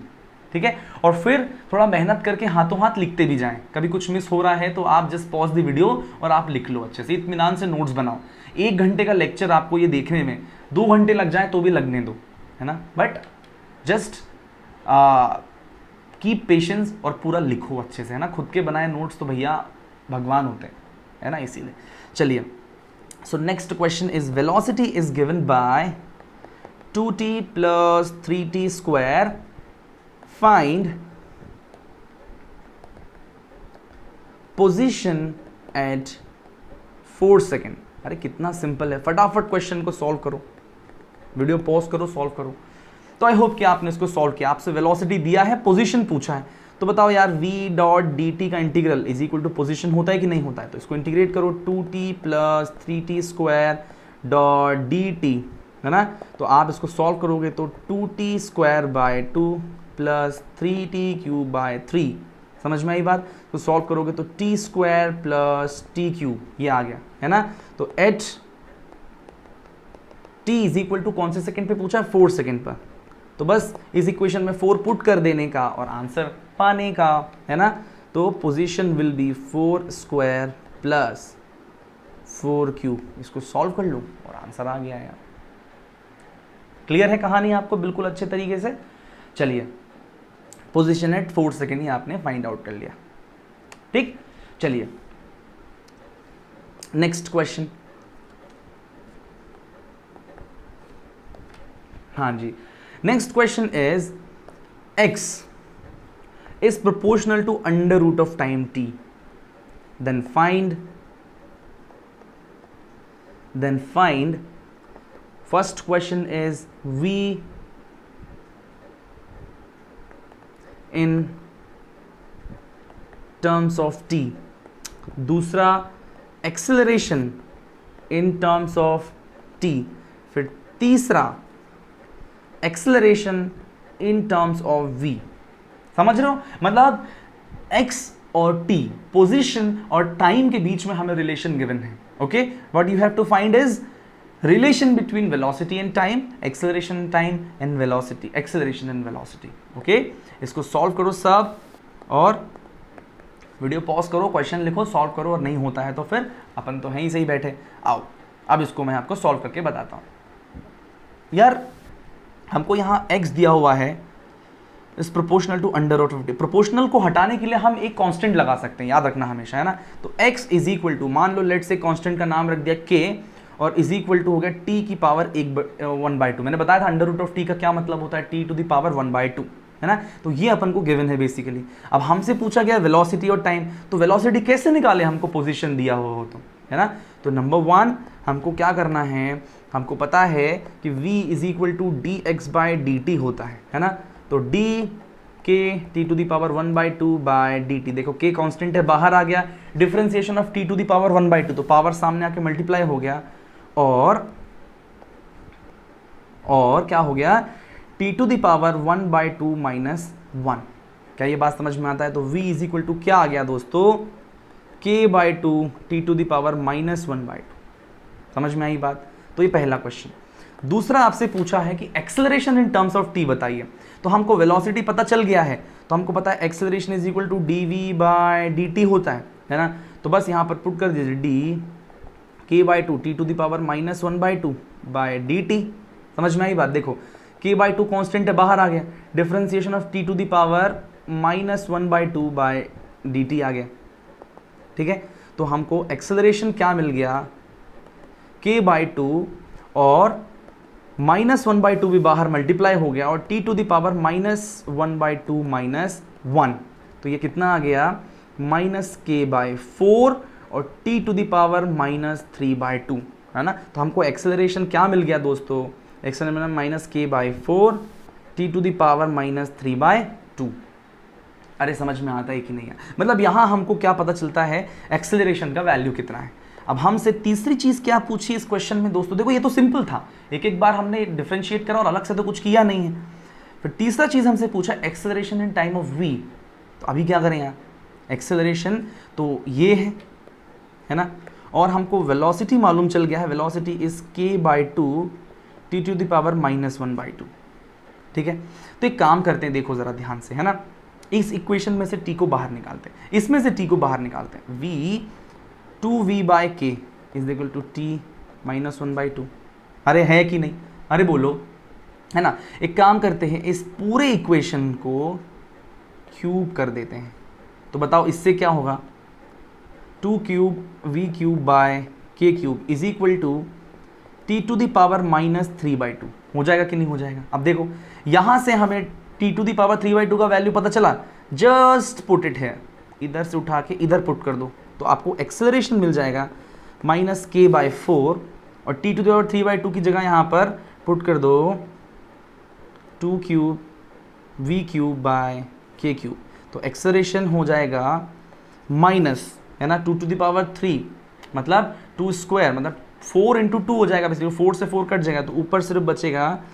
ठीक है। और फिर थोड़ा मेहनत करके हाथों हाथ लिखते भी जाएं। कभी कुछ मिस हो रहा है तो आप जस्ट पॉज द वीडियो और आप लिख लो अच्छे से, इत्मीनान से नोट्स बनाओ। 1 घंटे का लेक्चर आपको ये देखने में 2 घंटे लग जाए तो भी लगने दो, है ना। बट जस्ट कीप पेशेंस और पूरा लिखो अच्छे से, है ना। खुद के बनाए नोट्स तो भैया भगवान होते हैं, है ना, इसीलिए। चलिए, so next question is velocity is given by 2t plus 3t square, find position at 4 second. अरे कितना सिंपल है, फटाफट क्वेश्चन को सॉल्व करो, वीडियो पॉज करो, सॉल्व करो। तो आई होप कि आपने इसको सॉल्व किया। आपसे वेलोसिटी दिया है, पोजीशन पूछा है, तो बताओ यार v डॉट डी टी का integral is equal to position होता है कि नहीं होता है। तो इसको इंटीग्रेट करो, 2t plus 3t square dot d t, है ना। तो आप इसको सॉल्व करोगे तो 2t square by 2 plus 3t cube by 3। समझ में आई बात? तो सॉल्व करोगे तो t square plus t cube ये आ गया, है ना। तो at t is equal to कौन से सेकंड पे पूछा है, 4 सेकंड पर। तो बस इस इक्वेशन में 4 पुट कर देने का और आंसर पाने का, है ना। तो position will be 4 square plus 4 cube. इसको सॉल्व कर लो और आंसर आ गया यार। क्लियर है कहानी आपको बिल्कुल अच्छे तरीके से? चलिए, पोजीशन एट 4 सेकेंड ही आपने फाइंड आउट कर लिया, ठीक। चलिए नेक्स्ट क्वेश्चन। हाँ जी, next question is x is proportional to under root of time t, then find first question is v in terms of t, दूसरा acceleration in terms of t, फिर तीसरा acceleration in terms of v। समझ रहे हो? मतलब x और t, position और time के बीच में हमें रिलेशन गिवन है। Okay, what you have to find is relation between velocity and time, acceleration time and velocity, acceleration and velocity. Okay, इसको सॉल्व करो सब और वीडियो पॉज करो, क्वेश्चन लिखो, सॉल्व करो, और नहीं होता है तो फिर अपन तो हैं ही सही बैठे। आओ अब इसको मैं आपको सॉल्व करके बताता हूँ। यार हमको यहाँ x दिया हुआ है इस proportional to under root of t. Proportional को हटाने के लिए हम एक कांस्टेंट लगा सकते हैं, याद रखना हमेशा, है ना। तो x इज इक्वल टू, मान लो लेट से कांस्टेंट का नाम रख दिया k, और इज इक्वल टू हो गया t की पावर 1/2। मैंने बताया था अंडर रूट ऑफ t का क्या मतलब होता है, t टू द पावर 1/2, है ना। तो ये अपन को गिवन है बेसिकली। अब हमसे पूछा गया वेलोसिटी और टाइम, तो वेलोसिटी कैसे निकाले, हमको पोजीशन दिया हुआ हो तो, है ना। तो नंबर 1 हमको क्या करना है हमको पता है कि v is equal to d x by d t होता है ना। तो d k t to the power 1/2 by d t, देखो k कांस्टेंट है, बाहर आ गया, differentiation of t to the power 1/2, तो पावर सामने आके मल्टीप्लाई हो गया, और क्या हो गया, t to the power 1/2 minus 1। क्या ये बात समझ में आता है? तो v इज इक्वल टू क्या आ गया दोस्तों, k/2 t to the power -1/2। समझ में आई बात? तो ये पहला क्वेश्चन। दूसरा आपसे पूछा है कि acceleration in terms of t बताइए। तो हमको वेलोसिटी पता चल गया है, तो हमको पता है acceleration is equal to dv/dt होता है ना। तो बस यहाँ पर पुट कर दीजिए d k/2 t to the power -1/2 by dt। समझ में आई बात? देखो k/2 कांस्टेंट है, बाहर आ गया, differentiation of t to the power -1/2 by dt आ गया। ठीक है, तो हमको एक्सेलरेशन क्या मिल गया, k/2 और -1/2 भी बाहर मल्टीप्लाई हो गया, और t to the power -1/2 minus 1, तो ये कितना आ गया, -k/4 और t टू दी पावर -3/2, है ना। तो हमको एक्सेलरेशन क्या मिल गया दोस्तों, acceleration -k/4 t to the power -3/2। अरे समझ में आता है कि नहीं है? मतलब यहाँ हमको क्या पता चलता है, एक्सेलरेशन का वैल्यू कितना है। अब हमसे तीसरी चीज़ क्या पूछी इस क्वेश्चन में दोस्तों, देखो ये तो सिंपल था, एक एक बार हमने डिफरेंशिएट करा और अलग से तो कुछ किया नहीं है। फिर तीसरा चीज़ हमसे पूछा acceleration in time of v। तो अभी क्या करें यहाँ, एक्सेलरेशन तो ये है ना, और हमको वेलोसिटी मालूम चल गया है, velocity is k/2 t to the power -1/2। ठीक है, तो एक काम करते हैं, देखो ज़रा ध्यान से, है ना, इस इक्वेशन में से t को बाहर निकालते हैं, इसमें से t को बाहर निकालते हैं, v 2v/k is equal to t -1/2। अरे है कि नहीं, अरे बोलो, है ना। एक काम करते हैं, इस पूरे इक्वेशन को क्यूब कर देते हैं, तो बताओ इससे क्या होगा, 2³ v³ is equal to t to the power -3/2 हो जाएगा कि नहीं हो जाएगा। अब देखो यहाँ से हमें t टू द पावर 3/2 का वैल्यू पता चला, जस्ट पुट इट है, इधर से उठा के इधर पुट कर दो, तो आपको एक्सेलरेशन मिल जाएगा -k/4, और t टू द पावर 3/2 की जगह यहाँ पर पुट कर दो 2³ v³/k³, तो एक्सेलरेशन हो जाएगा माइनस, है ना, 2 टू द पावर 3 मतलब 2 स्क्वायर, मतलब 4 × 2 हो जाएगा, बेसिकली 4 से 4 कट जाएगा, तो ऊपर सिर्फ बचेगा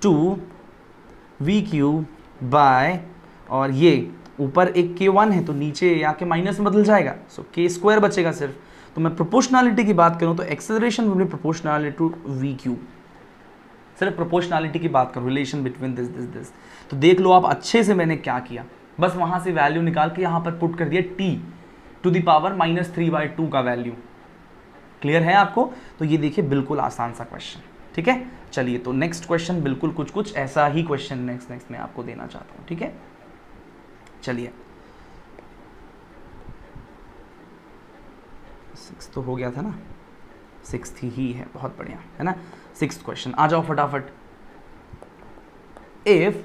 2v³ और ये ऊपर एक k1 है, तो नीचे आके माइनस में बदल जाएगा, सो k² बचेगा सिर्फ। तो मैं प्रोपोर्शनलिटी की बात करूँ तो acceleration will be proportional to v³, सिर्फ प्रोपोर्शनलिटी की बात करूँ, रिलेशन बिटवीन दिस। तो देख लो आप अच्छे से मैंने क्या किया, बस वहाँ से वैल्यू निकाल के यहाँ पर पुट कर दिया t टू द पावर -3/2 का वैल्यू। क्लियर है आपको? तो ये देखिए बिल्कुल आसान सा क्वेश्चन। ठीक है, चलिए तो नेक्स्ट क्वेश्चन बिल्कुल कुछ ऐसा ही क्वेश्चन नेक्स्ट मैं आपको देना चाहता हूँ। ठीक है, चलिए 6 तो हो गया था ना, 6 ही है, बहुत बढ़िया, है ना। 6th क्वेश्चन आ जाओ फटाफट। If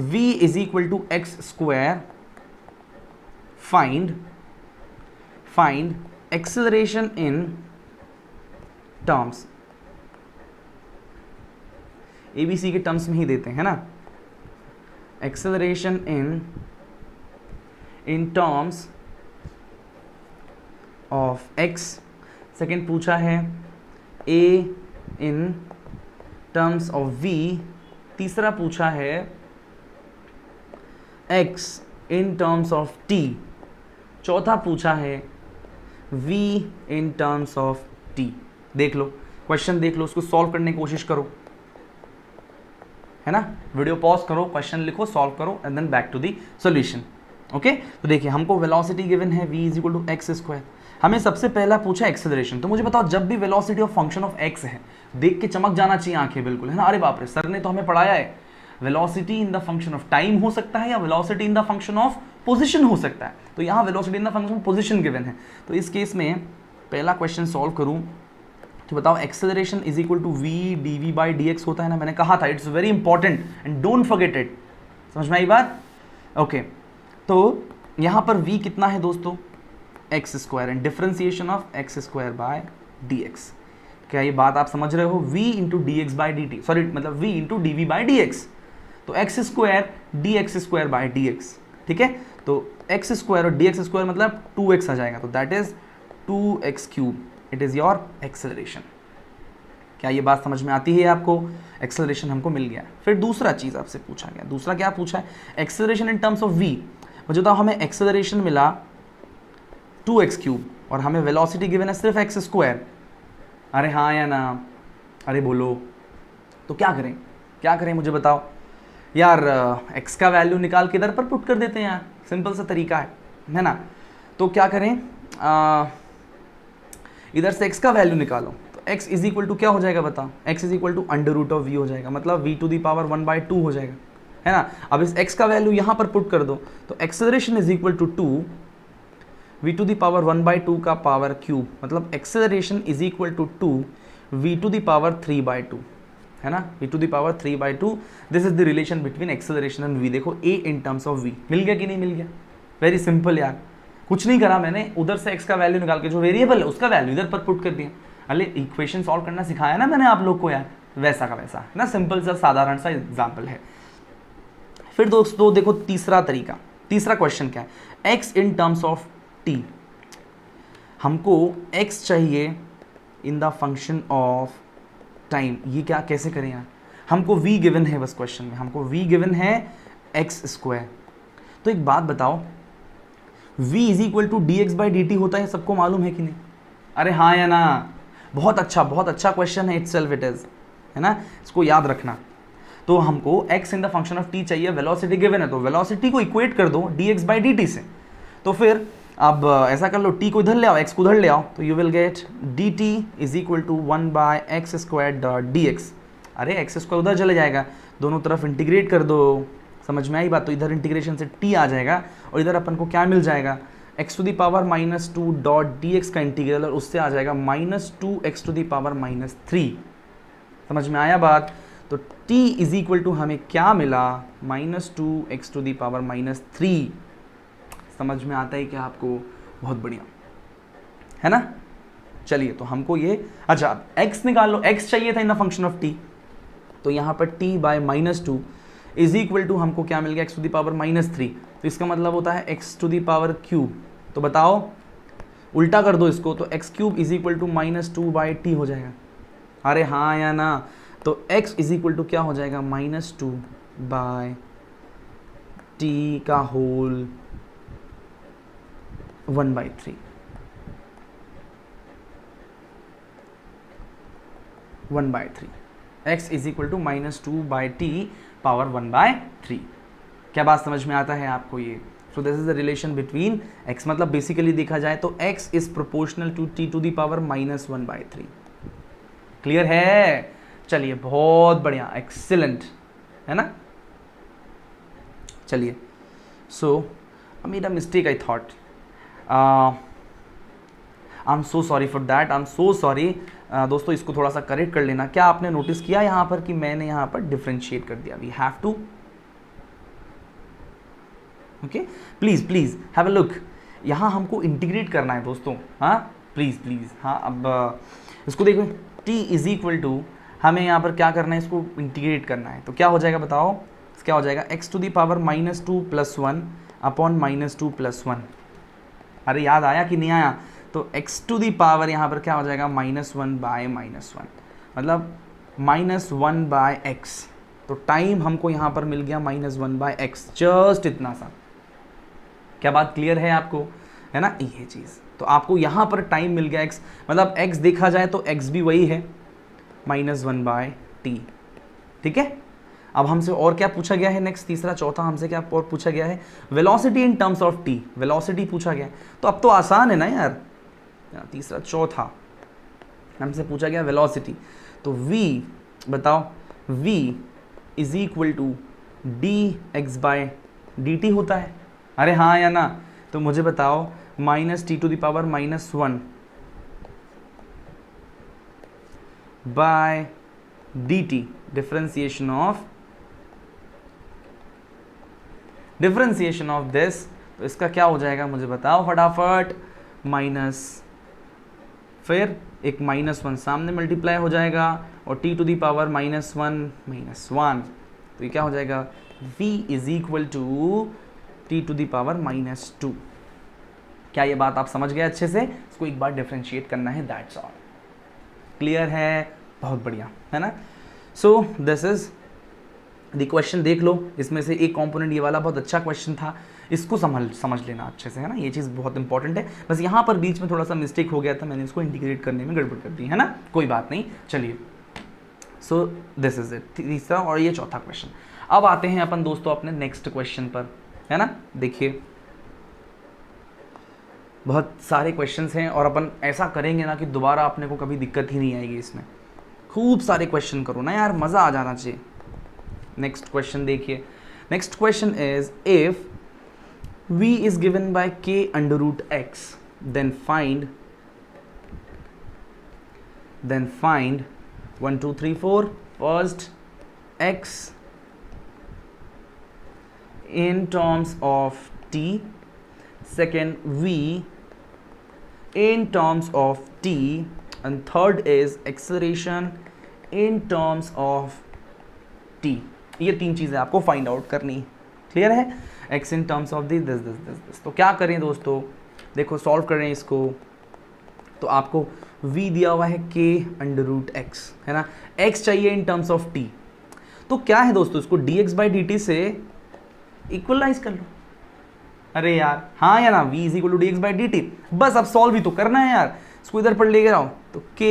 v is equal to x², find acceleration in terms, ABC के टर्म्स में ही देते हैं ना, acceleration in terms of x। Second पूछा है a in terms of v। तीसरा पूछा है x in terms of t। चौथा पूछा है v in terms of t। देख लो क्वेश्चन, देख लो, उसको सॉल्व करने की कोशिश करो, है ना। वीडियो पॉज करो, क्वेश्चन लिखो, सॉल्व करो, and then back to the solution. Okay, तो देखिए हमको वेलोसिटी गिवन है v is equal to x²। हमें सबसे पहला पूछा एक्सेलरेशन। तो मुझे बताओ, जब भी velocity of function of x है, देख के चमक जाना चाहिए आंखें, बिल्कुल, है ना। अरे बाप रे, सर ने तो हमें पढ़ाया है, velocity in the function of time हो सकता है या velocity in the function of position हो सकता है। तो यहाँ velocity in the function of position given है। तो इस केस में पहला क्वेश्चन सॉल्व करूँ तो बताओ, acceleration is equal to v dv/dx होता है ना, मैंने कहा था, it's very important and don't forget it. समझ में आई बात? ओके, तो यहाँ पर v कितना है दोस्तों, x² and differentiation of x² by dx। क्या ये बात आप समझ रहे हो? v into D x by D T, sorry मतलब v into D V by D X, तो x square D X square by D X, ठीक है। तो एक्स स्क्वायर और डी एक्स स्क्वायर मतलब 2x आ जाएगा, तो that is 2x cube, it is your acceleration. क्या ये बात समझ में आती है आपको? एक्सेलरेशन हमको मिल गया। फिर दूसरा चीज आपसे पूछा गया, दूसरा क्या पूछा है? Acceleration in terms of v। मुझे बताओ, हमें एक्सेलरेशन मिला 2x क्यूब और हमें वेलोसिटी गिवन है सिर्फ x स्क्वायर। अरे हाँ या ना? अरे बोलो, तो क्या करें, क्या करें मुझे बताओ यार? x का वैल्यू निकाल के इधर पर पुट कर देते हैं यार, सिंपल सा तरीका है ना? तो क्या करें, इधर से x का वैल्यू निकालो, तो x इज इक्वल टू क्या हो जाएगा बताओ? x is equal to under root of v हो जाएगा, मतलब v टू दी पावर 1/2 हो जाएगा, है ना? अब इस x का वैल्यू यहाँ पर पुट कर दो, तो acceleration is equal to 2 v to the power 1/2 का पावर क्यूब, मतलब acceleration is equal to 2 v to the power 3/2, है ना? v to the power 3/2, this is the relation between acceleration and v। देखो a in terms of v मिल गया कि नहीं मिल गया? वेरी सिंपल यार, कुछ नहीं करा मैंने, उधर से x का वैल्यू निकाल के जो वेरिएबल है उसका वैल्यू इधर पर पुट कर दिया। अरे इक्वेशन सॉल्व करना सिखाया ना मैंने आप लोग को यार, वैसा का वैसा, है ना? सिंपल सा साधारण सा एग्जाम्पल है। फिर दोस्तों देखो तीसरा तरीका, तीसरा क्वेश्चन क्या है? x in terms of t। हमको x चाहिए इन द फंक्शन ऑफ टाइम। ये क्या कैसे करें यार? हमको v गिवन है, बस क्वेश्चन में हमको v गिवन है x स्क्वायर। तो एक बात बताओ, v is equal to d x by D t होता है, सबको मालूम है कि नहीं? अरे हाँ या ना? बहुत अच्छा क्वेश्चन है, इटसेल्फ इट इज, है ना? इसको याद रखना। तो हमको x in the function of t चाहिए, वेलोसिटी गिवन है, तो वेलोसिटी को इक्वेट कर दो D x by D T से। तो फिर अब ऐसा कर लो, t को इधर ले आओ, x को उधर ले आओ, तो you will get d t is equal to 1/x square dot d x. अरे एक्स स्क्वायर उधर चले जाएगा, दोनों तरफ इंटीग्रेट कर दो, समझ में आई बात? तो इधर इंटीग्रेशन से t आ जाएगा और इधर अपन को क्या मिल जाएगा? x to the power -2 dot d x का इंटीग्रल, और उससे आ जाएगा -2x टू दी पावर -3। समझ में आया बात? तो t इज इक्वल टू हमें क्या मिला? -2x to the power -3। समझ में आता है क्या आपको? बहुत बढ़िया, है ना? चलिए, तो हमको ये, अच्छा x निकाल लो, x चाहिए था in the function of t, तो यहाँ पर t by -2 is equal to हमको क्या मिल गया? x to the power -3। तो इसका मतलब होता है x to the power cube. तो बताओ, उल्टा कर दो इसको, तो x cube is equal to -2/t हो जाएगा। अरे हाँ या ना? तो x इज इक्वल टू क्या हो जाएगा? -2/t का whole 1/3। 1/3 x is equal to -2/t power 1/3। क्या बात समझ में आता है आपको ये? So this is the relation between x, मतलब बेसिकली देखा जाए तो x is proportional to t to the power -1/3। Clear है? चलिए, बहुत बढ़िया, एक्सीलेंट, है ना? चलिए, so I made a mistake, I thought, I am so sorry for that, I am so sorry. दोस्तों इसको थोड़ा सा करेक्ट कर लेना। क्या आपने नोटिस किया यहाँ पर कि मैंने यहाँ पर डिफ्रेंशिएट कर दिया? We have to, okay, please please have a look. यहाँ हमको इंटीग्रेट करना है दोस्तों, हाँ प्लीज प्लीज, हाँ। अब इसको देखो, t इज इक्वल टू, हमें यहाँ पर क्या करना है? इसको इंटीग्रेट करना है, तो क्या हो जाएगा बताओ? क्या हो जाएगा? x to the power -2 + 1 upon -2 + 1। अरे याद आया कि नहीं आया? तो x टू दी पावर यहाँ पर क्या हो जाएगा? -1/-1, मतलब -1/x। तो टाइम हमको यहाँ पर मिल गया -1/x, जस्ट इतना सा। क्या बात क्लियर है आपको? है ना ये चीज़? तो आपको यहाँ पर टाइम मिल गया x, मतलब x देखा जाए तो x भी वही है -1/t, ठीक है। अब हमसे और क्या पूछा गया है? नेक्स्ट तीसरा चौथा हमसे क्या और पूछा गया है? Velocity in terms of t, velocity पूछा गया। तो अब तो आसान है ना यार, तीसरा चौथा हमसे पूछा गया वेलोसिटी। तो v बताओ, v is equal to dx/dt होता है। अरे हाँ या ना? तो मुझे बताओ, -t to the power -1/dt, differentiation of this, तो इसका क्या हो जाएगा मुझे बताओ फटाफट? माइनस, फिर एक -1 सामने मल्टीप्लाई हो जाएगा और t टू दी पावर -1 तो ये क्या हो जाएगा, v is equal to t to the power -2। क्या ये बात आप समझ गए अच्छे से? इसको एक बार डिफ्रेंशिएट करना है, दैट्स ऑल। क्लियर है? बहुत बढ़िया, है ना। सो दिस इज द क्वेश्चन। देख लो, इसमें से एक कंपोनेंट ये वाला बहुत अच्छा क्वेश्चन था, इसको समझ लेना अच्छे से, है ना। ये चीज़ बहुत इंपॉर्टेंट है। बस यहाँ पर बीच में थोड़ा सा मिस्टेक हो गया था, मैंने इसको इंटीग्रेट करने में गड़बड़ कर दी, है ना, कोई बात नहीं। चलिए, सो दिस इज इट, तीसरा और ये चौथा क्वेश्चन। अब आते हैं अपन दोस्तों अपने नेक्स्ट क्वेश्चन पर, है ना। देखिए, बहुत सारे क्वेश्चंस हैं और अपन ऐसा करेंगे ना कि दोबारा अपने को कभी दिक्कत ही नहीं आएगी इसमें। खूब सारे क्वेश्चन करो ना यार, मज़ा आ जाना चाहिए। नेक्स्ट क्वेश्चन देखिए, next question is if v is given by k under root x, then find 1 2 3 4 first x in terms of t, second v in terms of t, and third is acceleration in terms of t। ये तीन चीज़ें आपको find out करनी है। Clear है? x in terms of this. तो क्या करें दोस्तों, देखो सॉल्व करें इसको। तो आपको v दिया हुआ है k अंडर रूट x, है ना। x चाहिए इन टर्म्स ऑफ t। तो क्या है दोस्तों, इसको dx बाई dt से इक्वलाइज कर लो। अरे यार, हाँ या ना, v is equal to dx by dt। बस अब सॉल्व ही तो करना है यार। इसको इधर पर ले आओ तो k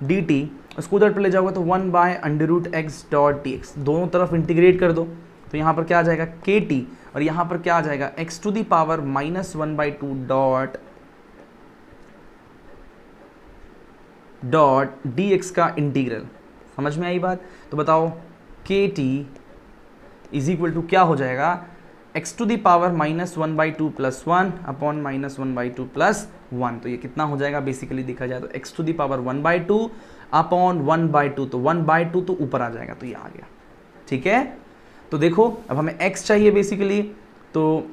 dt, उसको उधर पर ले जाओगे तो 1 by under root x dot d x, दोनों तरफ इंटीग्रेट कर दो। तो यहाँ पर क्या आ जाएगा kt, और यहाँ पर क्या आ जाएगा x to the power -1/2 dot dx का इंटीग्रल। समझ में आई बात? तो बताओ kt इज इक्वल टू क्या हो जाएगा, x to the power -1/2 + 1 upon -1/2 + 1। तो ये कितना हो जाएगा बेसिकली देखा जाए तो x to the power 1/2 upon 1/2, तो 1/2 तो ऊपर आ जाएगा, तो ये आ गया। ठीक है, तो देखो अब हमें x चाहिए बेसिकली, तो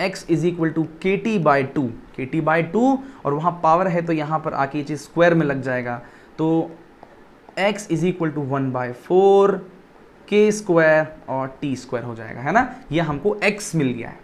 x is equal to kt/2 और वहाँ पावर है तो यहाँ पर आके ये चीज़ स्क्वायर में लग जाएगा। तो x is equal to 1/4 k² और t² हो जाएगा, है ना। ये हमको x मिल गया है।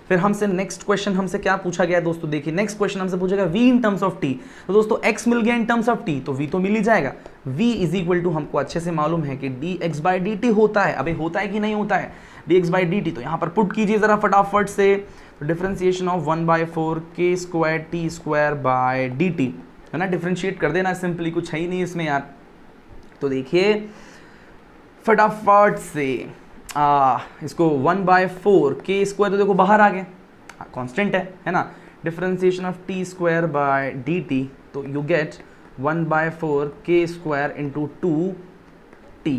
फिर हमसे नेक्स्ट क्वेश्चन हमसे क्या पूछा गया है दोस्तों, देखिए नेक्स्ट क्वेश्चन हमसे पूछेगा v in terms of t। तो दोस्तों x मिल गया इन टर्म्स ऑफ t, तो v तो मिल ही जाएगा। v इज इक्वल टू हमको अच्छे से मालूम है कि dx बाई dt होता है। अबे होता है कि नहीं होता है dx बाई dt, तो यहाँ पर पुट कीजिए ज़रा फटाफट से। तो differentiation of 1/4 k² t² by dt, है ना। डिफ्रेंशिएट कर देना सिंपली, कुछ है ही नहीं इसमें यार। तो देखिए फटाफट से इसको 1/4 k² तो देखो बाहर आ गया, कांस्टेंट है ना। Differentiation of t² by dt, तो you get 1/4 k² into 2t।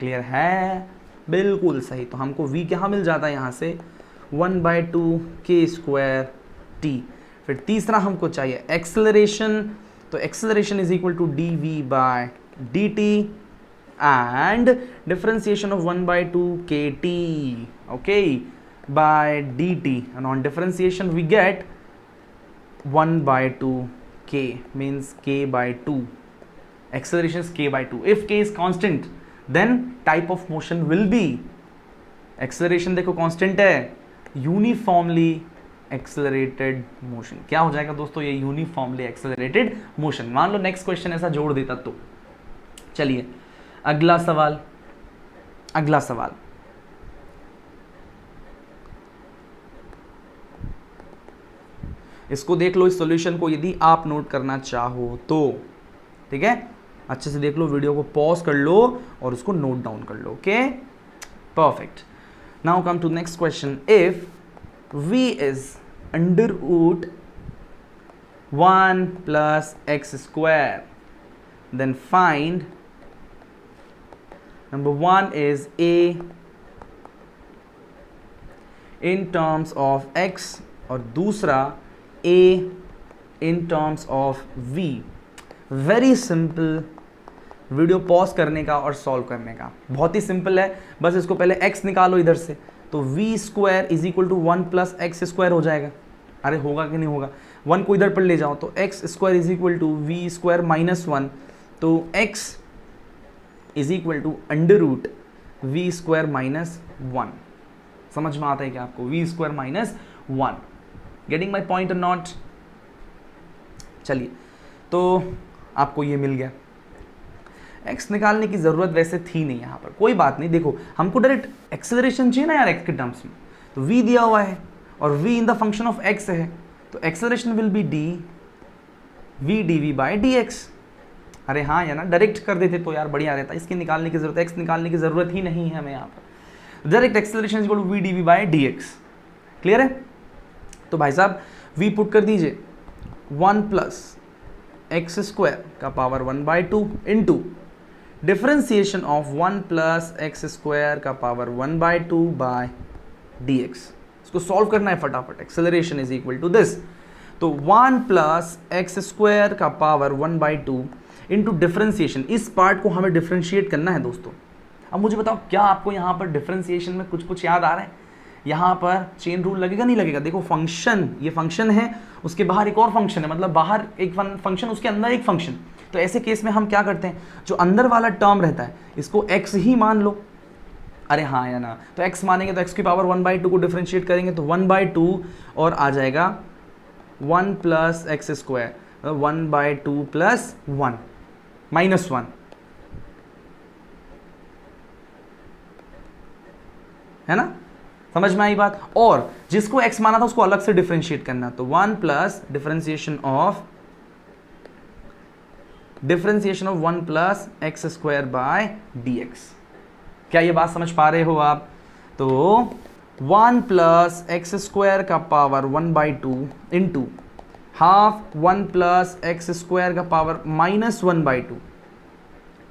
Clear है? बिल्कुल सही। तो हमको v क्या मिल जाता है यहाँ से 1/2 k² t। फिर तीसरा हमको चाहिए एक्सेलरेशन, तो acceleration is equal to dv by dt and differentiation of 1/2 kt, okay, by dt, and on differentiation we get 1/2 k, means k/2, acceleration is k/2. if k is constant then type of motion will be, acceleration देखो constant है, uniformly accelerated motion। क्या हो जाएगा दोस्तों, ये uniformly accelerated motion। मान लो next question ऐसा जोड़ देता तो। चलिए अगला सवाल, इसको देख लो, इस सॉल्यूशन को यदि आप नोट करना चाहो तो। ठीक है, अच्छे से देख लो, वीडियो को पॉज कर लो और उसको नोट डाउन कर लो। Okay, perfect. Now come to next question. If v is under root 1 + x², then find number 1 is a in terms of x और दूसरा a in terms of v। Very simple, video pause करने का और solve करने का, बहुत ही simple है। बस इसको पहले x निकालो इधर से, तो v² is equal to 1 + x² हो जाएगा। अरे होगा कि नहीं होगा, 1 को इधर पर ले जाओ तो x square is equal to v square minus 1, तो x is equal to under root v square minus 1। समझ में आता है क्या आपको? V square minus 1। Getting my point or not? चलिए, तो आपको ये मिल गया। x निकालने की ज़रूरत वैसे थी नहीं यहाँ पर, कोई बात नहीं। देखो हमको डायरेक्ट एक्सेलरेशन चाहिए ना यार x के टर्म्स में, तो v दिया हुआ है और v in the function of x है, तो acceleration will B v dv by dx। अरे हाँ यार ना, डायरेक्ट कर देते तो यार बढ़िया रहता, इसकी निकालने की जरूरत, x निकालने की ज़रूरत ही नहीं है हमें यहाँ पर। Direct acceleration is equal to v dv by dx। क्लियर है? तो भाई साहब v पुट कर दीजिए 1 प्लस एक्स स्क्वायर का power 1/2 into differentiation of 1 plus x square का पावर 1/2 बाय dx। इसको सॉल्व करना है फटाफट। Acceleration is equal to this, तो 1 प्लस एक्स स्क्वायर का पावर 1/2 इंटू डिफरेंशिएशन, इस पार्ट को हमें डिफरेंशिएट करना है दोस्तों। अब मुझे बताओ क्या आपको यहाँ पर डिफरेंशिएशन में कुछ कुछ याद आ रहा है? यहाँ पर चेन रूल लगेगा नहीं लगेगा? देखो फंक्शन, ये फंक्शन है, उसके बाहर एक और फंक्शन है, मतलब बाहर एक फंक्शन, उसके अंदर एक फंक्शन। तो ऐसे केस में हम क्या करते हैं, जो अंदर वाला टर्म रहता है इसको x ही मान लो। अरे हाँ या ना, तो x मानेंगे तो x की पावर 1/2 को डिफरेंशिएट करेंगे तो 1/2 और आ जाएगा 1 plus x square, 1/2 plus 1 minus 1, है ना? समझ में आई बात? और जिसको x माना था उसको अलग से डिफरेंशिएट करना, तो 1 plus differentiation of 1 plus x square by dx। क्या ये बात समझ पा रहे हो आप? तो 1 प्लस एक्स स्क्वायर का power 1/2 into half 1 plus x square का पावर माइनस 1/2।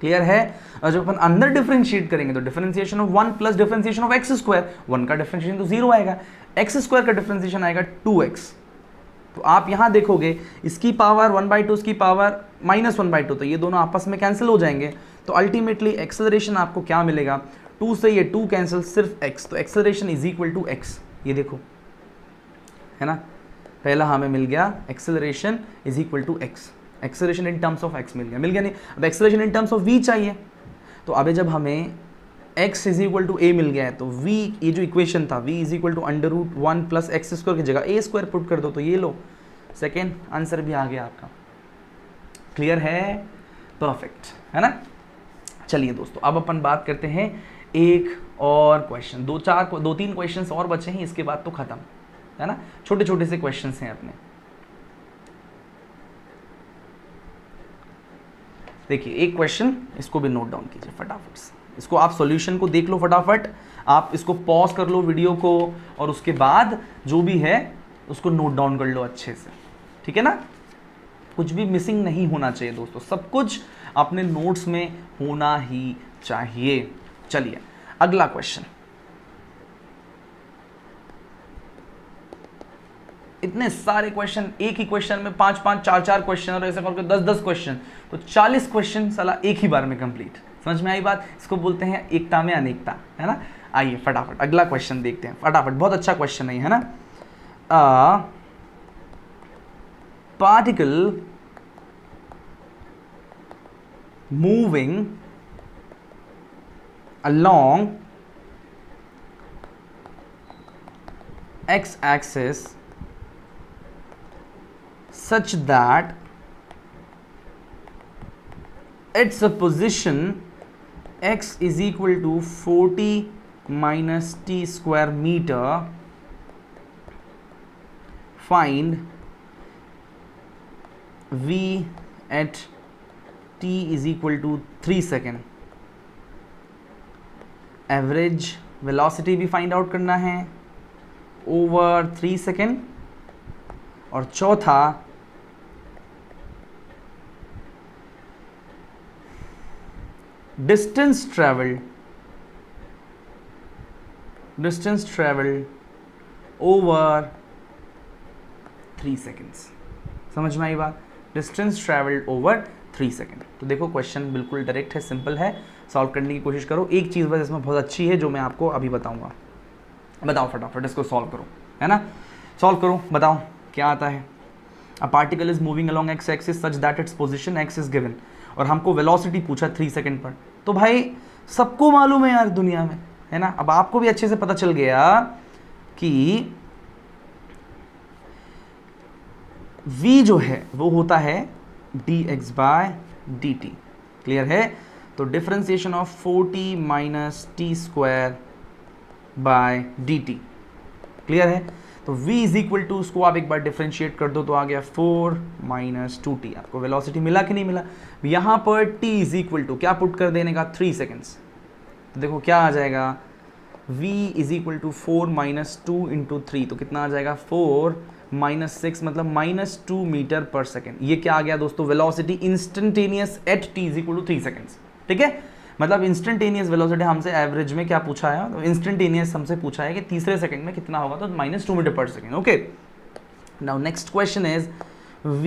क्लियर है? और जब अपन अंदर डिफरेंशिएट करेंगे तो differentiation of 1 plus differentiation of x square, 1 का डिफरेंशिएशन तो 0 आएगा, एक्स स्क्वायर का डिफरेंशिएशन आएगा 2x। तो आप यहां देखोगे इसकी पावर 1/2, इसकी पावर माइनस 1/2, तो ये दोनों आपस में कैंसिल हो जाएंगे। तो अल्टीमेटली एक्सेलरेशन आपको क्या मिलेगा? 2 से ये 2 कैंसिल, सिर्फ x, तो acceleration is equal to x। ये देखो, है ना? पहला हमें मिल गया acceleration is equal to x। Acceleration in terms of x मिल गया नहीं? अब acceleration in terms of v चाहिए, तो अबे जब हमें x is equal to a मिल गया है तो v, ये जो इक्वेशन था v is equal to under root 1 plus x square की जगह a स्क्वायर पुट कर दो, तो ये लो, सेकेंड आंसर भी आ गया आपका। क्लियर है? परफेक्ट, है ना? चलिए दोस्तों, अब अपन बात करते हैं एक और क्वेश्चन, 2-3 क्वेश्चन और बचे हैं, इसके बाद तो खत्म, है ना? छोटे छोटे से क्वेश्चन हैं अपने। देखिए एक क्वेश्चन, इसको भी नोट डाउन कीजिए फटाफट से, इसको आप सॉल्यूशन को देख लो फटाफट, आप इसको पॉज कर लो वीडियो को और उसके बाद जो भी है उसको नोट डाउन कर लो अच्छे से, ठीक है ना? कुछ भी मिसिंग नहीं होना चाहिए दोस्तों, सब कुछ अपने नोट्स में होना ही चाहिए। चलिए अगला क्वेश्चन, इतने सारे क्वेश्चन, एक ही क्वेश्चन में 5-5, 4-4 क्वेश्चन और ऐसे करके 10-10 क्वेश्चन, तो 40 क्वेश्चन साला एक ही बार में कंप्लीट। समझ में आई बात? इसको बोलते हैं एकता में अनेकता, है ना? आइए फटाफट अगला क्वेश्चन देखते हैं फटाफट, बहुत अच्छा क्वेश्चन है ना? Particle moving along x-axis such that its position x is equal to 40 minus t square meter, find v at t is equal to 3 second. Average velocity भी फाइंड आउट करना है ओवर 3 सेकेंड, और चौथा distance travelled over 3 seconds. समझ में आई बात? Distance travelled over 3 second. तो देखो क्वेश्चन बिल्कुल डायरेक्ट है, सिंपल है, सॉल्व करने की कोशिश करो। एक चीज़ बस इसमें बहुत अच्छी है जो मैं आपको अभी बताऊंगा, बताओ फटाफट इसको सॉल्व करो, है ना? सॉल्व करो, बताओ क्या आता है। A particle is moving along x axis such that its position x is given, और हमको वेलोसिटी पूछा 3 सेकंड पर। तो भाई सबको मालूम है यार दुनिया में, है ना। अब आपको भी अच्छे से पता चल गया कि v जो है वो होता है dx बाय dt। क्लियर है। तो differentiation of 4t minus t square by dt। Clear है। तो v इज इक्वल टू, उसको आप एक बार डिफरेंशिएट कर दो तो आ गया 4 माइनस 2t। आपको वेलोसिटी मिला कि नहीं मिला। यहाँ पर t इज इक्वल टू क्या पुट कर देने का 3 सेकेंड्स। तो देखो क्या आ जाएगा, v is equal to 4 minus 2 into 3, तो कितना आ जाएगा 4 माइनस 6 मतलब माइनस 2 मीटर पर सेकेंड। ये क्या आ गया दोस्तों, velocity instantaneous at t is equal to 3 seconds. ठीक है। मतलब इंस्टेंटेनियस वेलोसिटी हमसे एवरेज में क्या पूछा है, तो इंस्टेंटेनियस हमसे पूछा है कि तीसरे सेकंड में कितना होगा, तो minus 2 meter per second. Okay, now next question is v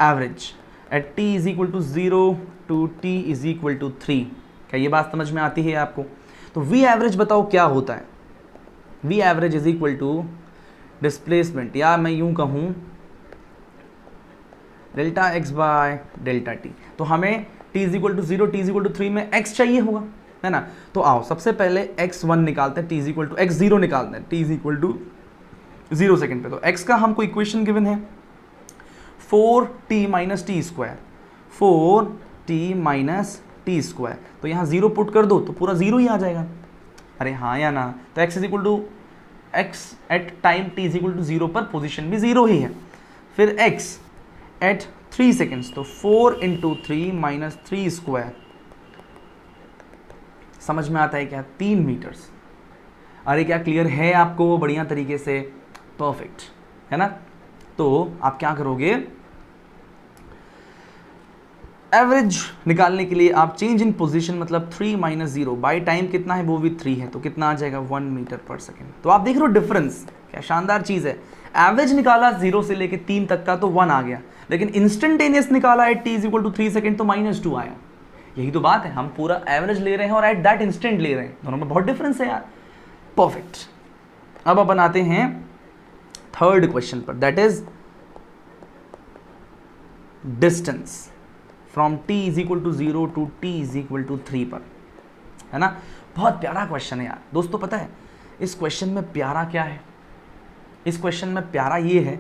average at t is equal to 0 to t is equal to 3। क्या ये बात समझ में आती है आपको। तो v एवरेज बताओ क्या होता है। v average is equal to displacement, या मैं यूं कहूं delta x by delta t। तो हमें t is equal to 0, t is equal to 3 में x चाहिए होगा, है ना। तो आओ सबसे पहले x1 निकालते हैं, t is equal to x0 निकालते हैं, t is equal to 0 second पे। तो x का हमको इक्वेशन गिवन है 4t minus t square, 4t minus t square. तो यहाँ 0 पुट कर दो तो पूरा 0 ही आ जाएगा। अरे हाँ या ना। तो x is equal to x at time t is equal to 0 पर पोजिशन भी 0 ही है। फिर x एट 3 सेकेंड्स, तो 4 इंटू 3 माइनस 3 स्क्वायर, समझ में आता है क्या, 3 मीटर्स। अरे क्या क्लियर है आपको बढ़िया तरीके से, परफेक्ट, है ना। तो आप क्या करोगे, एवरेज निकालने के लिए आप चेंज इन पोजीशन मतलब 3 माइनस 0 बाई टाइम कितना है वो भी 3 है, तो कितना आ जाएगा 1 मीटर पर सेकेंड। तो आप देख रहे हो डिफरेंस, क्या शानदार चीज़ है। एवरेज निकाला 0 से लेके 3 तक का तो 1 आ गया, लेकिन इंस्टेंटेनियस निकाला है t is equal to 3 second तो माइनस 2 आया। यही तो बात है, हम पूरा एवरेज ले रहे हैं और एट दैट इंस्टेंट ले रहे हैं, दोनों में बहुत डिफरेंस है यार। परफेक्ट। अब अपन आते हैं थर्ड क्वेश्चन पर, that is distance from t is equal to 0 to t is equal to 3 पर, है ना। बहुत प्यारा क्वेश्चन है यार दोस्तों। पता है इस क्वेश्चन में प्यारा क्या है, इस क्वेश्चन में प्यारा ये है,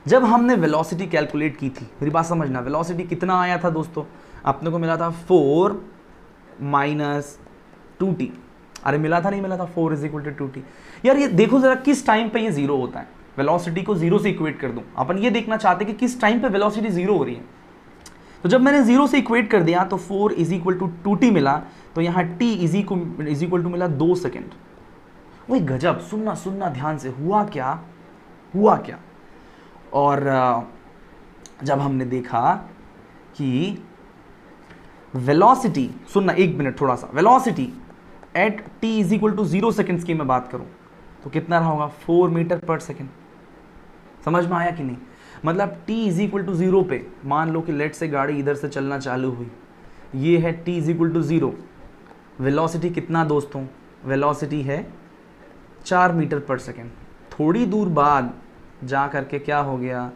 जब हमने वेलोसिटी कैलकुलेट की थी, मेरी बात समझना, वेलोसिटी कितना आया था दोस्तों, अपने को मिला था 4 माइनस 2t। अरे मिला था नहीं मिला था, 4 इज इक्वल टू 2t। यार ये देखो जरा किस टाइम पे ये 0 होता है, वेलोसिटी को 0 से इक्वेट कर दूं। अपन ये देखना चाहते हैं कि किस टाइम पे वेलोसिटी 0 हो रही है। तो जब मैंने 0 से इक्वेट कर दिया तो 4 इज इक्वल टू 2t मिला, तो यहाँ t इज इक्वल टू मिला 2 सेकेंड। वही गजब, सुनना ध्यान से, हुआ क्या। और जब हमने देखा कि वेलोसिटी, सुनना एक मिनट थोड़ा सा, velocity at t is equal to 0 seconds की मैं बात करूं तो कितना रहा होगा 4 मीटर पर सेकेंड। समझ में आया कि नहीं। मतलब t इज इक्वल टू 0 पे मान लो कि लेट से गाड़ी इधर से चलना चालू हुई, ये है t is equal to 0, velocity कितना दोस्तों, वेलोसिटी है 4 मीटर पर सेकेंड। थोड़ी दूर बाद जा करके क्या हो गया,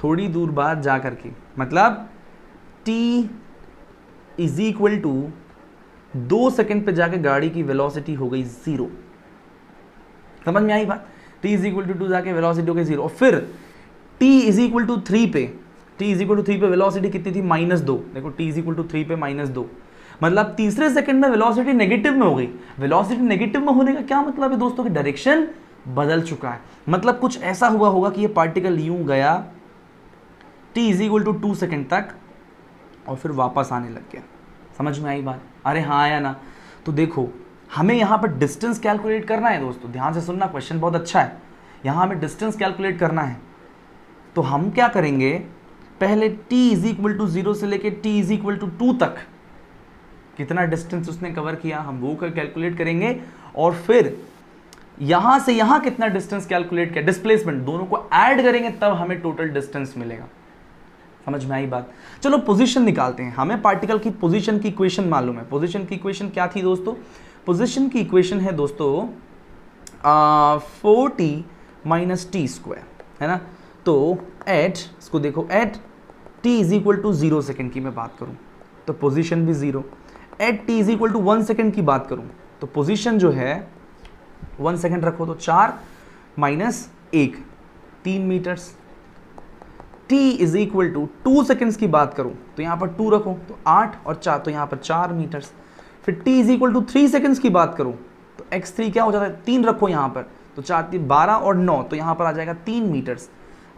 थोड़ी दूर बाद जा करके मतलब t is equal to 2 second पे जाके गाड़ी की वेलोसिटी हो गई 0। समझ में आई बात। t इज इक्वल टू 2 जाके वेलोसिटी हो गई 0। और फिर t इज इक्वल टू 3 पे, t इज इक्वल टू 3 पे वेलोसिटी कितनी थी, -2। देखो t इज इक्वल टू 3 पे -2, मतलब तीसरे सेकंड में वेलोसिटी नेगेटिव में हो गई। वेलोसिटी नेगेटिव में होने का क्या मतलब है दोस्तों, कि डायरेक्शन बदल चुका है। मतलब कुछ ऐसा हुआ होगा कि ये पार्टिकल यूं गया t is equal to 2 second तक और फिर वापस आने लग गया। समझ में आई बात। अरे हाँ या ना। तो देखो हमें यहाँ पर डिस्टेंस कैलकुलेट करना है दोस्तों, ध्यान से सुनना, क्वेश्चन बहुत अच्छा है। यहाँ हमें डिस्टेंस कैलकुलेट करना है, तो हम क्या करेंगे, पहले t इज इक्वल टू 0 से लेके t इज इक्वल टू 2 तक कितना डिस्टेंस उसने कवर किया हम वो कैलकुलेट करेंगे, और फिर यहां से यहां कितना डिस्टेंस कैलकुलेट किया, डिस्प्लेसमेंट, दोनों को ऐड करेंगे तब हमें टोटल डिस्टेंस मिलेगा। समझ में आई बात। चलो पोजीशन निकालते हैं। हमें पार्टिकल की पोजीशन की इक्वेशन मालूम है। पोजीशन की इक्वेशन क्या थी दोस्तों, पोजीशन की इक्वेशन है दोस्तों 4t माइनस टी स्क्वायर, है ना। तो एट, इसको देखो, at t is equal to 0 second की मैं बात करूं तो पोजीशन भी 0, at t is equal to 1 second की बात करूं तो पोजीशन जो है 1 सेकेंड रखो तो 4 minus 1 3 metres, t is equal to 2 seconds की बात करूं तो यहाँ पर 2 रखो तो 8 और 4 तो यहाँ पर 4 मीटर्स, फिर t is equal to 3 seconds की बात करूं तो x3 क्या हो जाता है, 3 रखो यहाँ पर तो 4 3 12 और 9 तो यहाँ पर आ जाएगा 3 मीटर्स।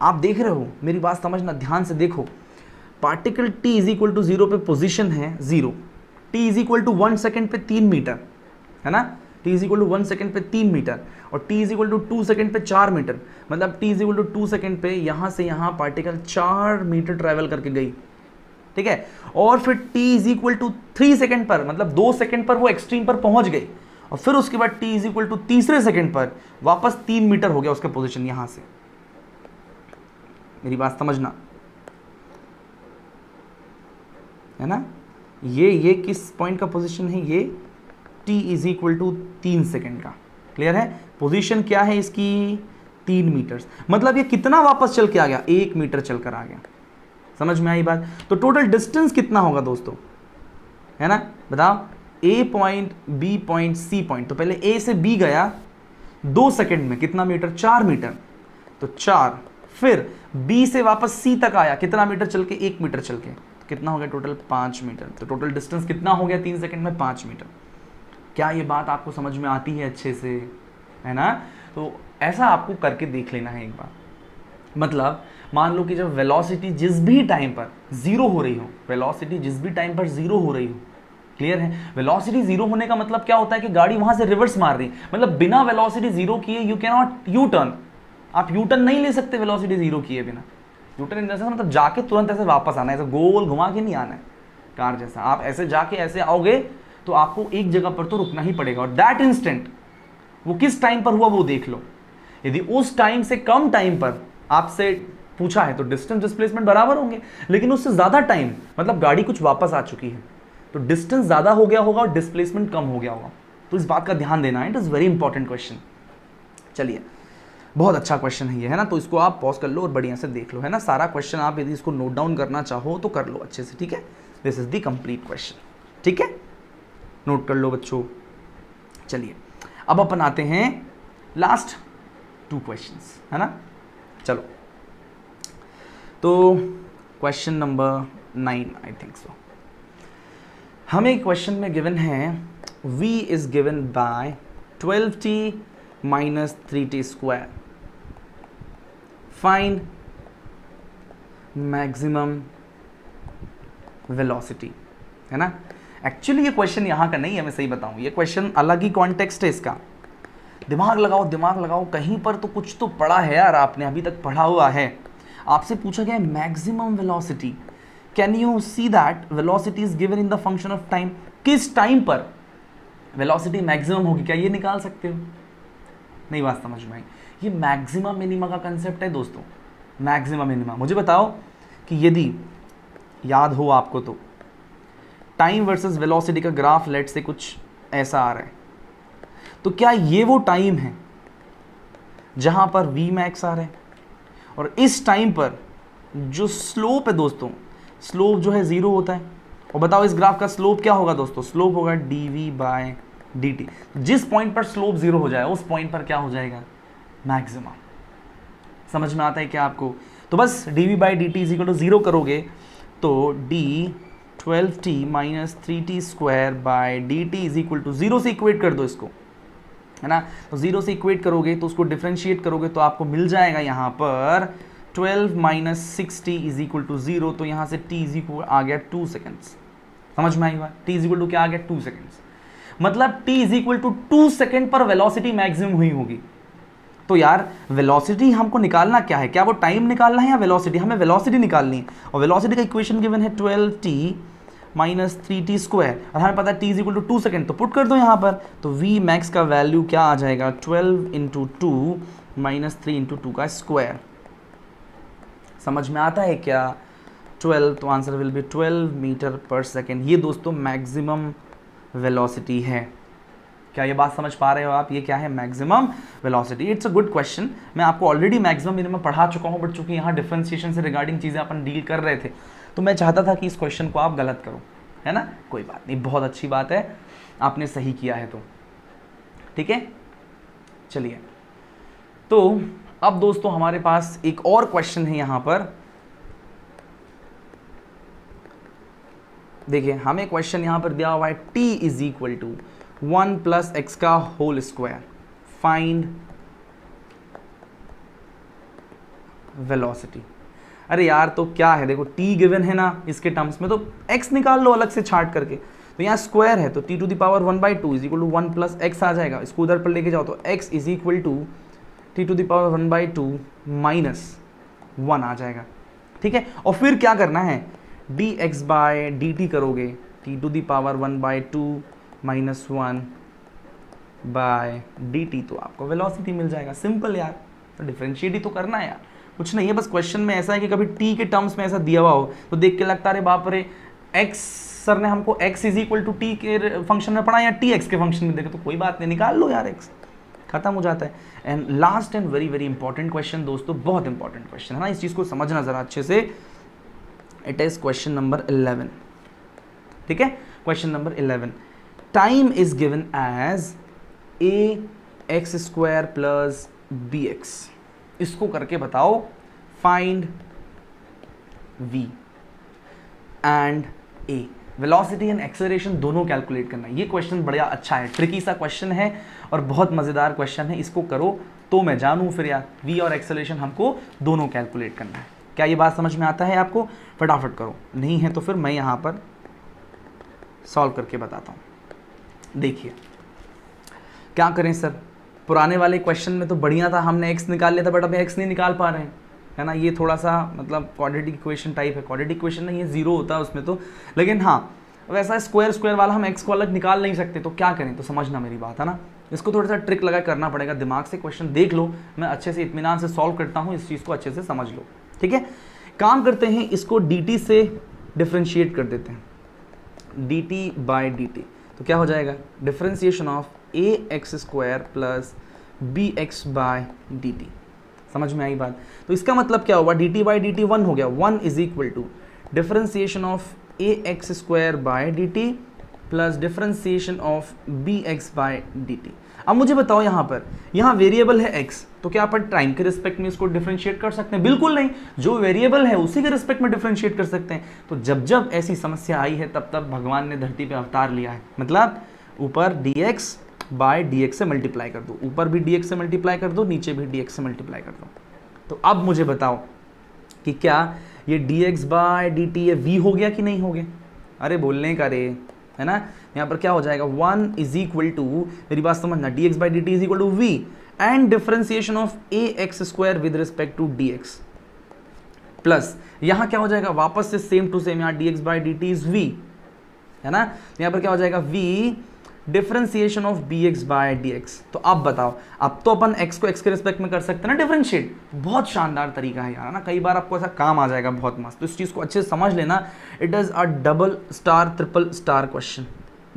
आप देख रहे हो, मेरी बात समझना, ध्यान से देखो, particle t is equal to 0 पे पोजिशन है 0, t is equal to 1 second पे 3 मीटर है ना, t is equal to 1 second पे 3 मीटर और t is equal to 2 second पे 4 मीटर, मतलब t is equal to 2 second पे यहाँ से यहाँ पार्टिकल 4 मीटर ट्रैवल करके गई, ठीक है। और फिर t is equal to 3 second पर, मतलब 2 सेकेंड पर वो एक्सट्रीम पर पहुंच गई और फिर उसके बाद t इज इक्वल टू तीसरे सेकेंड पर वापस 3 मीटर हो गया उसका पोजीशन यहाँ से। मेरी बात समझना है ना, ये किस पॉइंट का पोजीशन है, ये t is equal to 3 second का, क्लियर है। पोजीशन क्या है इसकी, 3 मीटर्स, मतलब ये कितना वापस चल के आ गया, 1 मीटर चल कर आ गया। समझ में आई बात। तो टोटल डिस्टेंस कितना होगा दोस्तों, है ना, बताओ, a point, b point, c point, तो पहले a से b गया 2 सेकेंड में, कितना मीटर, 4 मीटर, तो 4, फिर b से वापस c तक आया, कितना मीटर चल के, 1 मीटर चल के, तो कितना हो गया टोटल, 5 मीटर। तो टोटल डिस्टेंस कितना हो गया 3 सेकेंड में, 5 मीटर। क्या ये बात आपको समझ में आती है अच्छे से, है ना। तो ऐसा आपको करके देख लेना है एक बार, मतलब मान लो कि जब वेलोसिटी जिस भी टाइम पर 0 हो रही हो, वेलोसिटी जिस भी टाइम पर 0 हो रही हो, क्लियर है, वेलोसिटी 0 होने का मतलब क्या होता है कि गाड़ी वहां से रिवर्स मार रही है, मतलब बिना वेलोसिटी 0 किए you can not U turn, आप यू टर्न नहीं ले सकते वेलोसिटी 0 किए बिना। U turn in the sense मतलब जाके तुरंत ऐसे वापस आना है, ऐसे गोल घुमा के नहीं आना है कार जैसा, आप ऐसे जाके ऐसे आओगे तो आपको एक जगह पर तो रुकना ही पड़ेगा, और दैट इंस्टेंट वो किस टाइम पर हुआ वो देख लो। यदि उस टाइम से कम टाइम पर आपसे पूछा है तो डिस्टेंस डिस्प्लेसमेंट बराबर होंगे, लेकिन उससे ज्यादा टाइम मतलब गाड़ी कुछ वापस आ चुकी है तो डिस्टेंस ज्यादा हो गया होगा और डिस्प्लेसमेंट कम हो गया होगा। तो इस बात का ध्यान देना है, it is very important question. चलिए, बहुत अच्छा क्वेश्चन है ये, है ना, तो इसको आप पॉज कर लो और बढ़िया से देख लो, है ना। सारा क्वेश्चन आप यदि इसको नोट डाउन करना चाहो तो कर लो अच्छे से, ठीक है। This is the complete question, ठीक है, नोट कर लो बच्चों। चलिए अब अपन आते हैं लास्ट 2 क्वेश्चंस, है ना। चलो, तो question number 9 I think so, हमें क्वेश्चन में गिवन है v is given bye 12t minus 3t square, find maximum velocity, है ना। एक्चुअली ये क्वेश्चन यहाँ का नहीं है, मैं सही बताऊँ, ये क्वेश्चन अलग ही कॉन्टेक्स्ट है इसका। दिमाग लगाओ, दिमाग लगाओ, कहीं पर तो कुछ तो पढ़ा है यार, आपने अभी तक पढ़ा हुआ है। आपसे पूछा गया है maximum velocity, can you see that velocity is given in the function of time, किस टाइम पर वेलोसिटी मैक्सिमम होगी, क्या ये निकाल सकते हो? नहीं बात समझ में आई। ये मैक्सिमम मिनिमा का कंसेप्ट है दोस्तों, मैक्सिमम मिनिमा। मुझे बताओ कि यदि याद हो आपको तो टाइम वर्सेस वेलोसिटी का ग्राफ लेट से कुछ ऐसा आ रहा है, तो क्या ये वो टाइम है जहां पर v मैक्स आ रहा है, और इस टाइम पर जो स्लोप है दोस्तों, स्लोप जो है 0 होता है। और बताओ इस ग्राफ का स्लोप क्या होगा दोस्तों, स्लोप होगा dv बाय dt। जिस पॉइंट पर स्लोप 0 हो जाए उस पॉइंट पर क्या हो जाएगा, मैक्सिमम। समझ में आता है क्या आपको? तो बस dv by dt is equal to 0 करोगे तो d 12t minus 3t square by dt is equal to 0 से इक्वेट कर दो इसको, है ना। तो 0 से इक्वेट करोगे तो उसको डिफरेंशिएट करोगे तो आपको मिल जाएगा यहाँ पर 12 minus 6t is equal to 0। तो यहाँ से t इज इक्वल आ गया 2 सेकेंड्स। समझ में आई बात? t इज इक्वल टू क्या आ गया, 2 सेकेंड्स। मतलब t is equal to 2 second पर वेलोसिटी मैक्सिमम हुई होगी। तो यार वेलोसिटी हमको निकालना क्या है, क्या वो टाइम निकालना है या वेलोसिटी? हमें वेलोसिटी निकालनी है, और वेलोसिटी का इक्वेशन गिवन है 12t माइनस 3t स्क्वायर, और हमें पता है t is equal to 2 second. तो पुट कर दो यहाँ पर, तो v मैक्स का वैल्यू क्या आ जाएगा, 12 इंटू 2 माइनस 3 इंटू 2 का स्क्वायर। समझ में आता है क्या? 12, तो आंसर विल बी 12 मीटर पर सेकेंड। ये दोस्तों मैक्सिमम वेलोसिटी है। क्या ये बात समझ पा रहे हो आप? ये क्या है? Maximum velocity. It's a good question. मैं आपको ऑलरेडी मैक्सिमम मिनिमम पढ़ा चुका हूँ, बट चूंकि यहाँ डिफरेंशिएशन से रिगार्डिंग चीज़ें अपन डील कर रहे थे, तो मैं चाहता था कि इस क्वेश्चन को आप गलत करो, है ना? कोई बात नहीं, बहुत अच्छी बात है, आपने सही किया है तो ठीक है। चलिए, तो अब दोस्तों हमारे पास एक और क्वेश्चन है यहाँ पर। देखिए, हमें क्वेश्चन यहाँ पर दिया हुआ है t is equal to 1 plus x का होल स्क्वायर, फाइंड वेलोसिटी। अरे यार, तो क्या है, देखो t गिवन है ना इसके टर्म्स में, तो x निकाल लो अलग से छाट करके। तो यहाँ स्क्वायर है तो t to the power 1/2 is equal to 1 plus X आ जाएगा। इसको उधर पर लेके जाओ तो x is equal to t to the power 1/2 minus 1 आ जाएगा, ठीक है। और फिर क्या करना है, dx बाय dt करोगे, t to the power 1/2 minus 1 by dt, तो आपको वेलोसिटी मिल जाएगा। सिंपल यार, तो डिफरेंशिएट ही तो करना है यार, कुछ नहीं है। बस क्वेश्चन में ऐसा है कि कभी t के टर्म्स में ऐसा दिया हुआ हो तो देख के लगता है बाप रे, x सर ने हमको x is equal to t के फंक्शन में पढ़ा या tx के फंक्शन में देखे, तो कोई बात नहीं, निकाल लो यार, x खत्म हो जाता है। And last and very very important question दोस्तों, बहुत इंपॉर्टेंट क्वेश्चन है ना, इस चीज़ को समझना ज़रा अच्छे से। इट इज क्वेश्चन नंबर 11, ठीक है। Question number 11, time is given as ax² plus bx। इसको करके बताओ find v and a। Velocity and acceleration दोनों कैलकुलेट करना है। ये क्वेश्चन बढ़िया अच्छा है, ट्रिकी सा क्वेश्चन है और बहुत मज़ेदार क्वेश्चन है। इसको करो तो मैं जानूँ फिर यार, v और एक्सेलरेशन हमको दोनों कैलकुलेट करना है। क्या ये बात समझ में आता है आपको? फटाफट करो, नहीं है तो फिर मैं यहाँ पर सॉल्व करके बताता हूँ। देखिए क्या करें सर, पुराने वाले क्वेश्चन में तो बढ़िया था, हमने x निकाल लिया था, बट अब x नहीं निकाल पा रहे हैं, है ना। ये थोड़ा सा मतलब क्वाड्रेटिक इक्वेशन टाइप है, क्वाड्रेटिक इक्वेशन नहीं है, जीरो होता है उसमें तो, लेकिन हाँ वैसा स्क्वायर वाला हम x को अलग निकाल नहीं सकते, तो क्या करें? तो समझना मेरी बात, है ना। इसको थोड़ा सा ट्रिक लगा करना पड़ेगा, दिमाग से क्वेश्चन देख लो, मैं अच्छे से इत्मीनान से सॉल्व करता हूँ, इस चीज़ को अच्छे से समझ लो, ठीक है। काम करते हैं, इसको dt से डिफ्रेंशिएट कर देते हैं, dt बाय dt, तो क्या हो जाएगा, differentiation of ax² plus bx by dt। समझ में आई बात? तो इसका मतलब क्या हुआ, dt बाई dt 1 हो गया, 1 is equal to differentiation of ax² by dt plus differentiation of bx by dt। अब मुझे बताओ यहाँ वेरिएबल है x, तो क्या अपन टाइम के रिस्पेक्ट में इसको डिफरेंशिएट कर सकते हैं? बिल्कुल नहीं, जो वेरिएबल है उसी के रिस्पेक्ट में डिफरेंशिएट कर सकते हैं। तो जब जब ऐसी समस्या आई है तब तब भगवान ने धरती पे अवतार लिया है, मतलब ऊपर dx बाय dx से मल्टीप्लाई कर दो, ऊपर भी dx से मल्टीप्लाई कर दो, नीचे भी dx से मल्टीप्लाई कर दो। तो अब मुझे बताओ कि क्या ये dx बाय dt ये v हो गया कि नहीं हो गया? अरे बोलने का रे, है ना। यहाँ पर क्या हो जाएगा, 1 इज इक्वल टू, मेरी बात समझना, dx by dt is equal to v and differentiation of ax² with respect to dx plus यहाँ क्या हो जाएगा, वापस से सेम टू सेम, यहाँ dx by dt is v, है ना। यहाँ पर क्या हो जाएगा, v differentiation of bx by dx। तो अब बताओ, अब तो अपन x को x के रिस्पेक्ट में कर सकते हैं ना डिफरेंशिएट। बहुत शानदार तरीका है यार, ना, कई बार आपको ऐसा काम आ जाएगा बहुत मस्त। तो इस चीज़ को अच्छे से समझ लेना, it is a double star triple star question,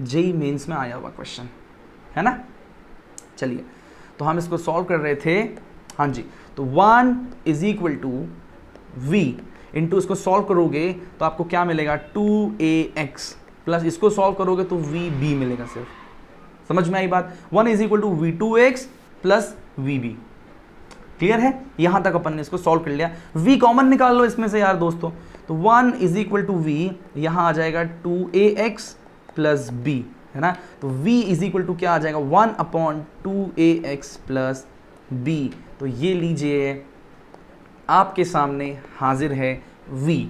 JEE mains में आया हुआ क्वेश्चन, है ना। चलिए, तो हम इसको सॉल्व कर रहे थे, हाँ जी। तो 1 is equal to v into, इसको सॉल्व करोगे तो आपको क्या मिलेगा, 2ax प्लस इसको सॉल्व करोगे तो vb मिलेगा सिर्फ। समझ में आई बात? 1 is equal to v2x plus vb। Clear है? यहां तक अपन ने इसको सॉल्व कर लिया। v कॉमन निकाल लो इसमें से यार दोस्तों, तो 1 इज इक्वल टू v, यहां आ जाएगा 2ax प्लस b, है ना। तो v इज इक्वल टू क्या आ जाएगा, 1/2ax प्लस b। तो ये लीजिए आपके सामने हाजिर है v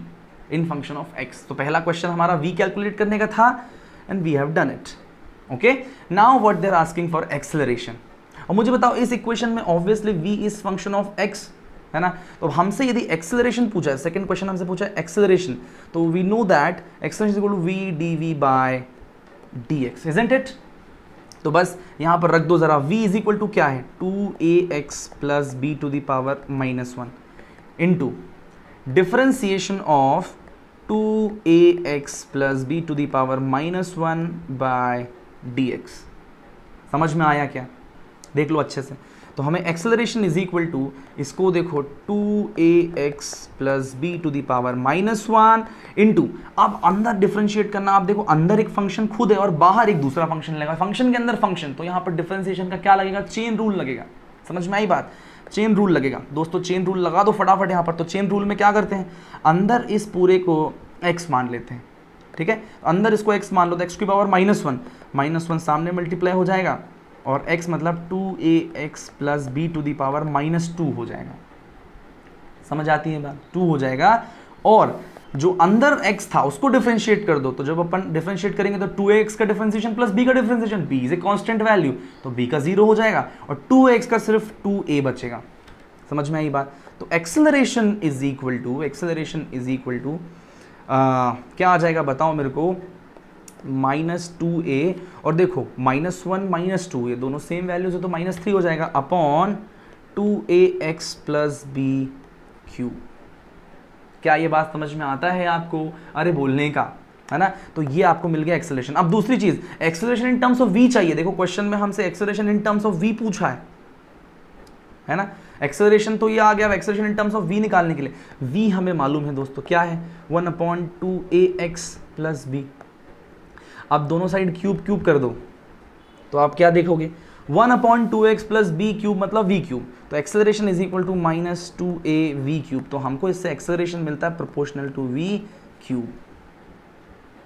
in function of x। तो पहला क्वेश्चन हमारा v कैलकुलेट करने का था and we have done it. Okay, now what they are asking for acceleration. और मुझे बताओ, इस इक्वेशन में obviously v is function of x, है ना। तो हमसे यदि एक्सेलरेशन पूछा है, सेकंड क्वेश्चन हमसे पूछा है एक्सेलरेशन, तो we know that acceleration is equal to v dv by dx, isn't it. तो बस यहाँ पर रख दो जरा, v इज इक्वल टू क्या है, 2ax plus b to the power -1 into differentiation of 2ax plus b to the power -1 by dx। समझ में आया क्या? देख लो अच्छे से। तो हमें एक्सेलरेशन इज इक्वल टू, इसको देखो 2ax plus b to the power -1 into, अब अंदर डिफरेंशिएट करना, आप देखो अंदर एक फंक्शन खुद है और बाहर एक दूसरा फंक्शन लगेगा, फंक्शन के अंदर फंक्शन, तो यहाँ पर डिफरेंशिएशन का क्या लगेगा? चेन रूल लगेगा। समझ में आई बात? चेन रूल लगेगा दोस्तों, चेन रूल लगा दो फटाफट यहाँ पर। तो चेन रूल में क्या करते हैं, अंदर इस पूरे को x मान लेते हैं, ठीक है, अंदर इसको x मान लो तो x की पावर -1 सामने मल्टीप्लाई हो जाएगा और x मतलब 2ax plus b to the power -2 हो जाएगा। समझ आती है बात? 2 हो जाएगा और जो अंदर x था उसको डिफरेंशिएट कर दो, तो जब अपन डिफरेंशिएट करेंगे तो 2ax का डिफरेंशिएशन प्लस b का differentiation, b is a constant value तो b का 0 हो जाएगा और 2x का सिर्फ 2a बचेगा। समझ में आई बात? तो एक्सेलरेशन इज इक्वल टू क्या आ जाएगा बताओ मेरे को? -2a, और देखो -1 -2 ये दोनों सेम वैल्यूज है तो -3 हो जाएगा upon 2ax plus b cube. क्या ये बात समझ में आता है आपको? अरे बोलने का है ना। तो ये आपको मिल गया एक्सेलरेशन। अब दूसरी चीज, acceleration in terms of v चाहिए। देखो क्वेश्चन में हमसे acceleration in terms of v पूछा है ना। एक्सेलरेशन तो ये आ गया, acceleration in terms of v निकालने के लिए v हमें मालूम है दोस्तों क्या है, 1/2ax प्लस b। अब दोनों साइड क्यूब कर दो तो आप क्या देखोगे, 1/2x प्लस बी क्यूब मतलब v क्यूब। तो acceleration is equal to -2a v cube. तो हमको इससे एक्सेलरेशन मिलता है proportional to v cube,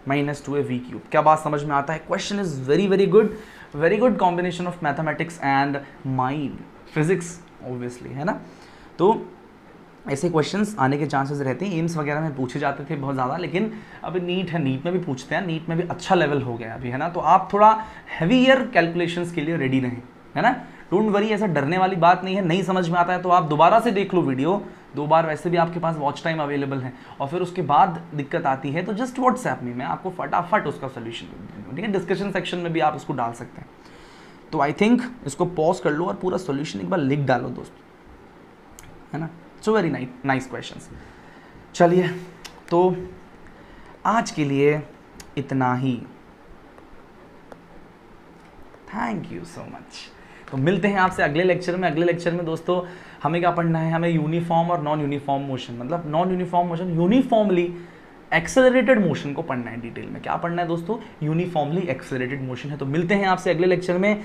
-2a v cube. क्या बात समझ में आता है? Question is very good combination of mathematics and mind, physics obviously, है ना। तो ऐसे क्वेश्चंस आने के चांसेस रहते हैं, एम्स वगैरह में पूछे जाते थे बहुत ज़्यादा, लेकिन अभी नीट है, नीट में भी पूछते हैं, नीट में भी अच्छा लेवल हो गया अभी, है ना। तो आप थोड़ा हैवियर कैलकुलेशंस के लिए रेडी रहें, है ना। डोंट वरी, ऐसा डरने वाली बात नहीं है। नहीं समझ में आता है तो आप दोबारा से देख लो वीडियो, 2 बार, वैसे भी आपके पास वॉच टाइम अवेलेबल है। और फिर उसके बाद दिक्कत आती है तो जस्ट व्हाट्सएप में मैं आपको फटाफट उसका सोल्यूशन दे दूँगा, ठीक है। डिस्कशन सेक्शन में भी आप उसको डाल सकते हैं। तो आई थिंक इसको पॉज कर लो और पूरा सोल्यूशन एक बार लिख डालो दोस्तों, है ना। So very nice questions. चलिए तो आज के लिए इतना ही। Thank you so much. तो मिलते हैं आपसे अगले लेक्चर में। अगले लेक्चर में दोस्तों हमें क्या पढ़ना है, हमें यूनिफॉर्म और नॉन यूनिफॉर्म मोशन, मतलब non uniform motion, uniformly accelerated motion को पढ़ना है डिटेल में। क्या पढ़ना है दोस्तों? यूनिफॉर्मली एक्सेलरेटेड मोशन है। तो मिलते हैं आपसे अगले लेक्चर में।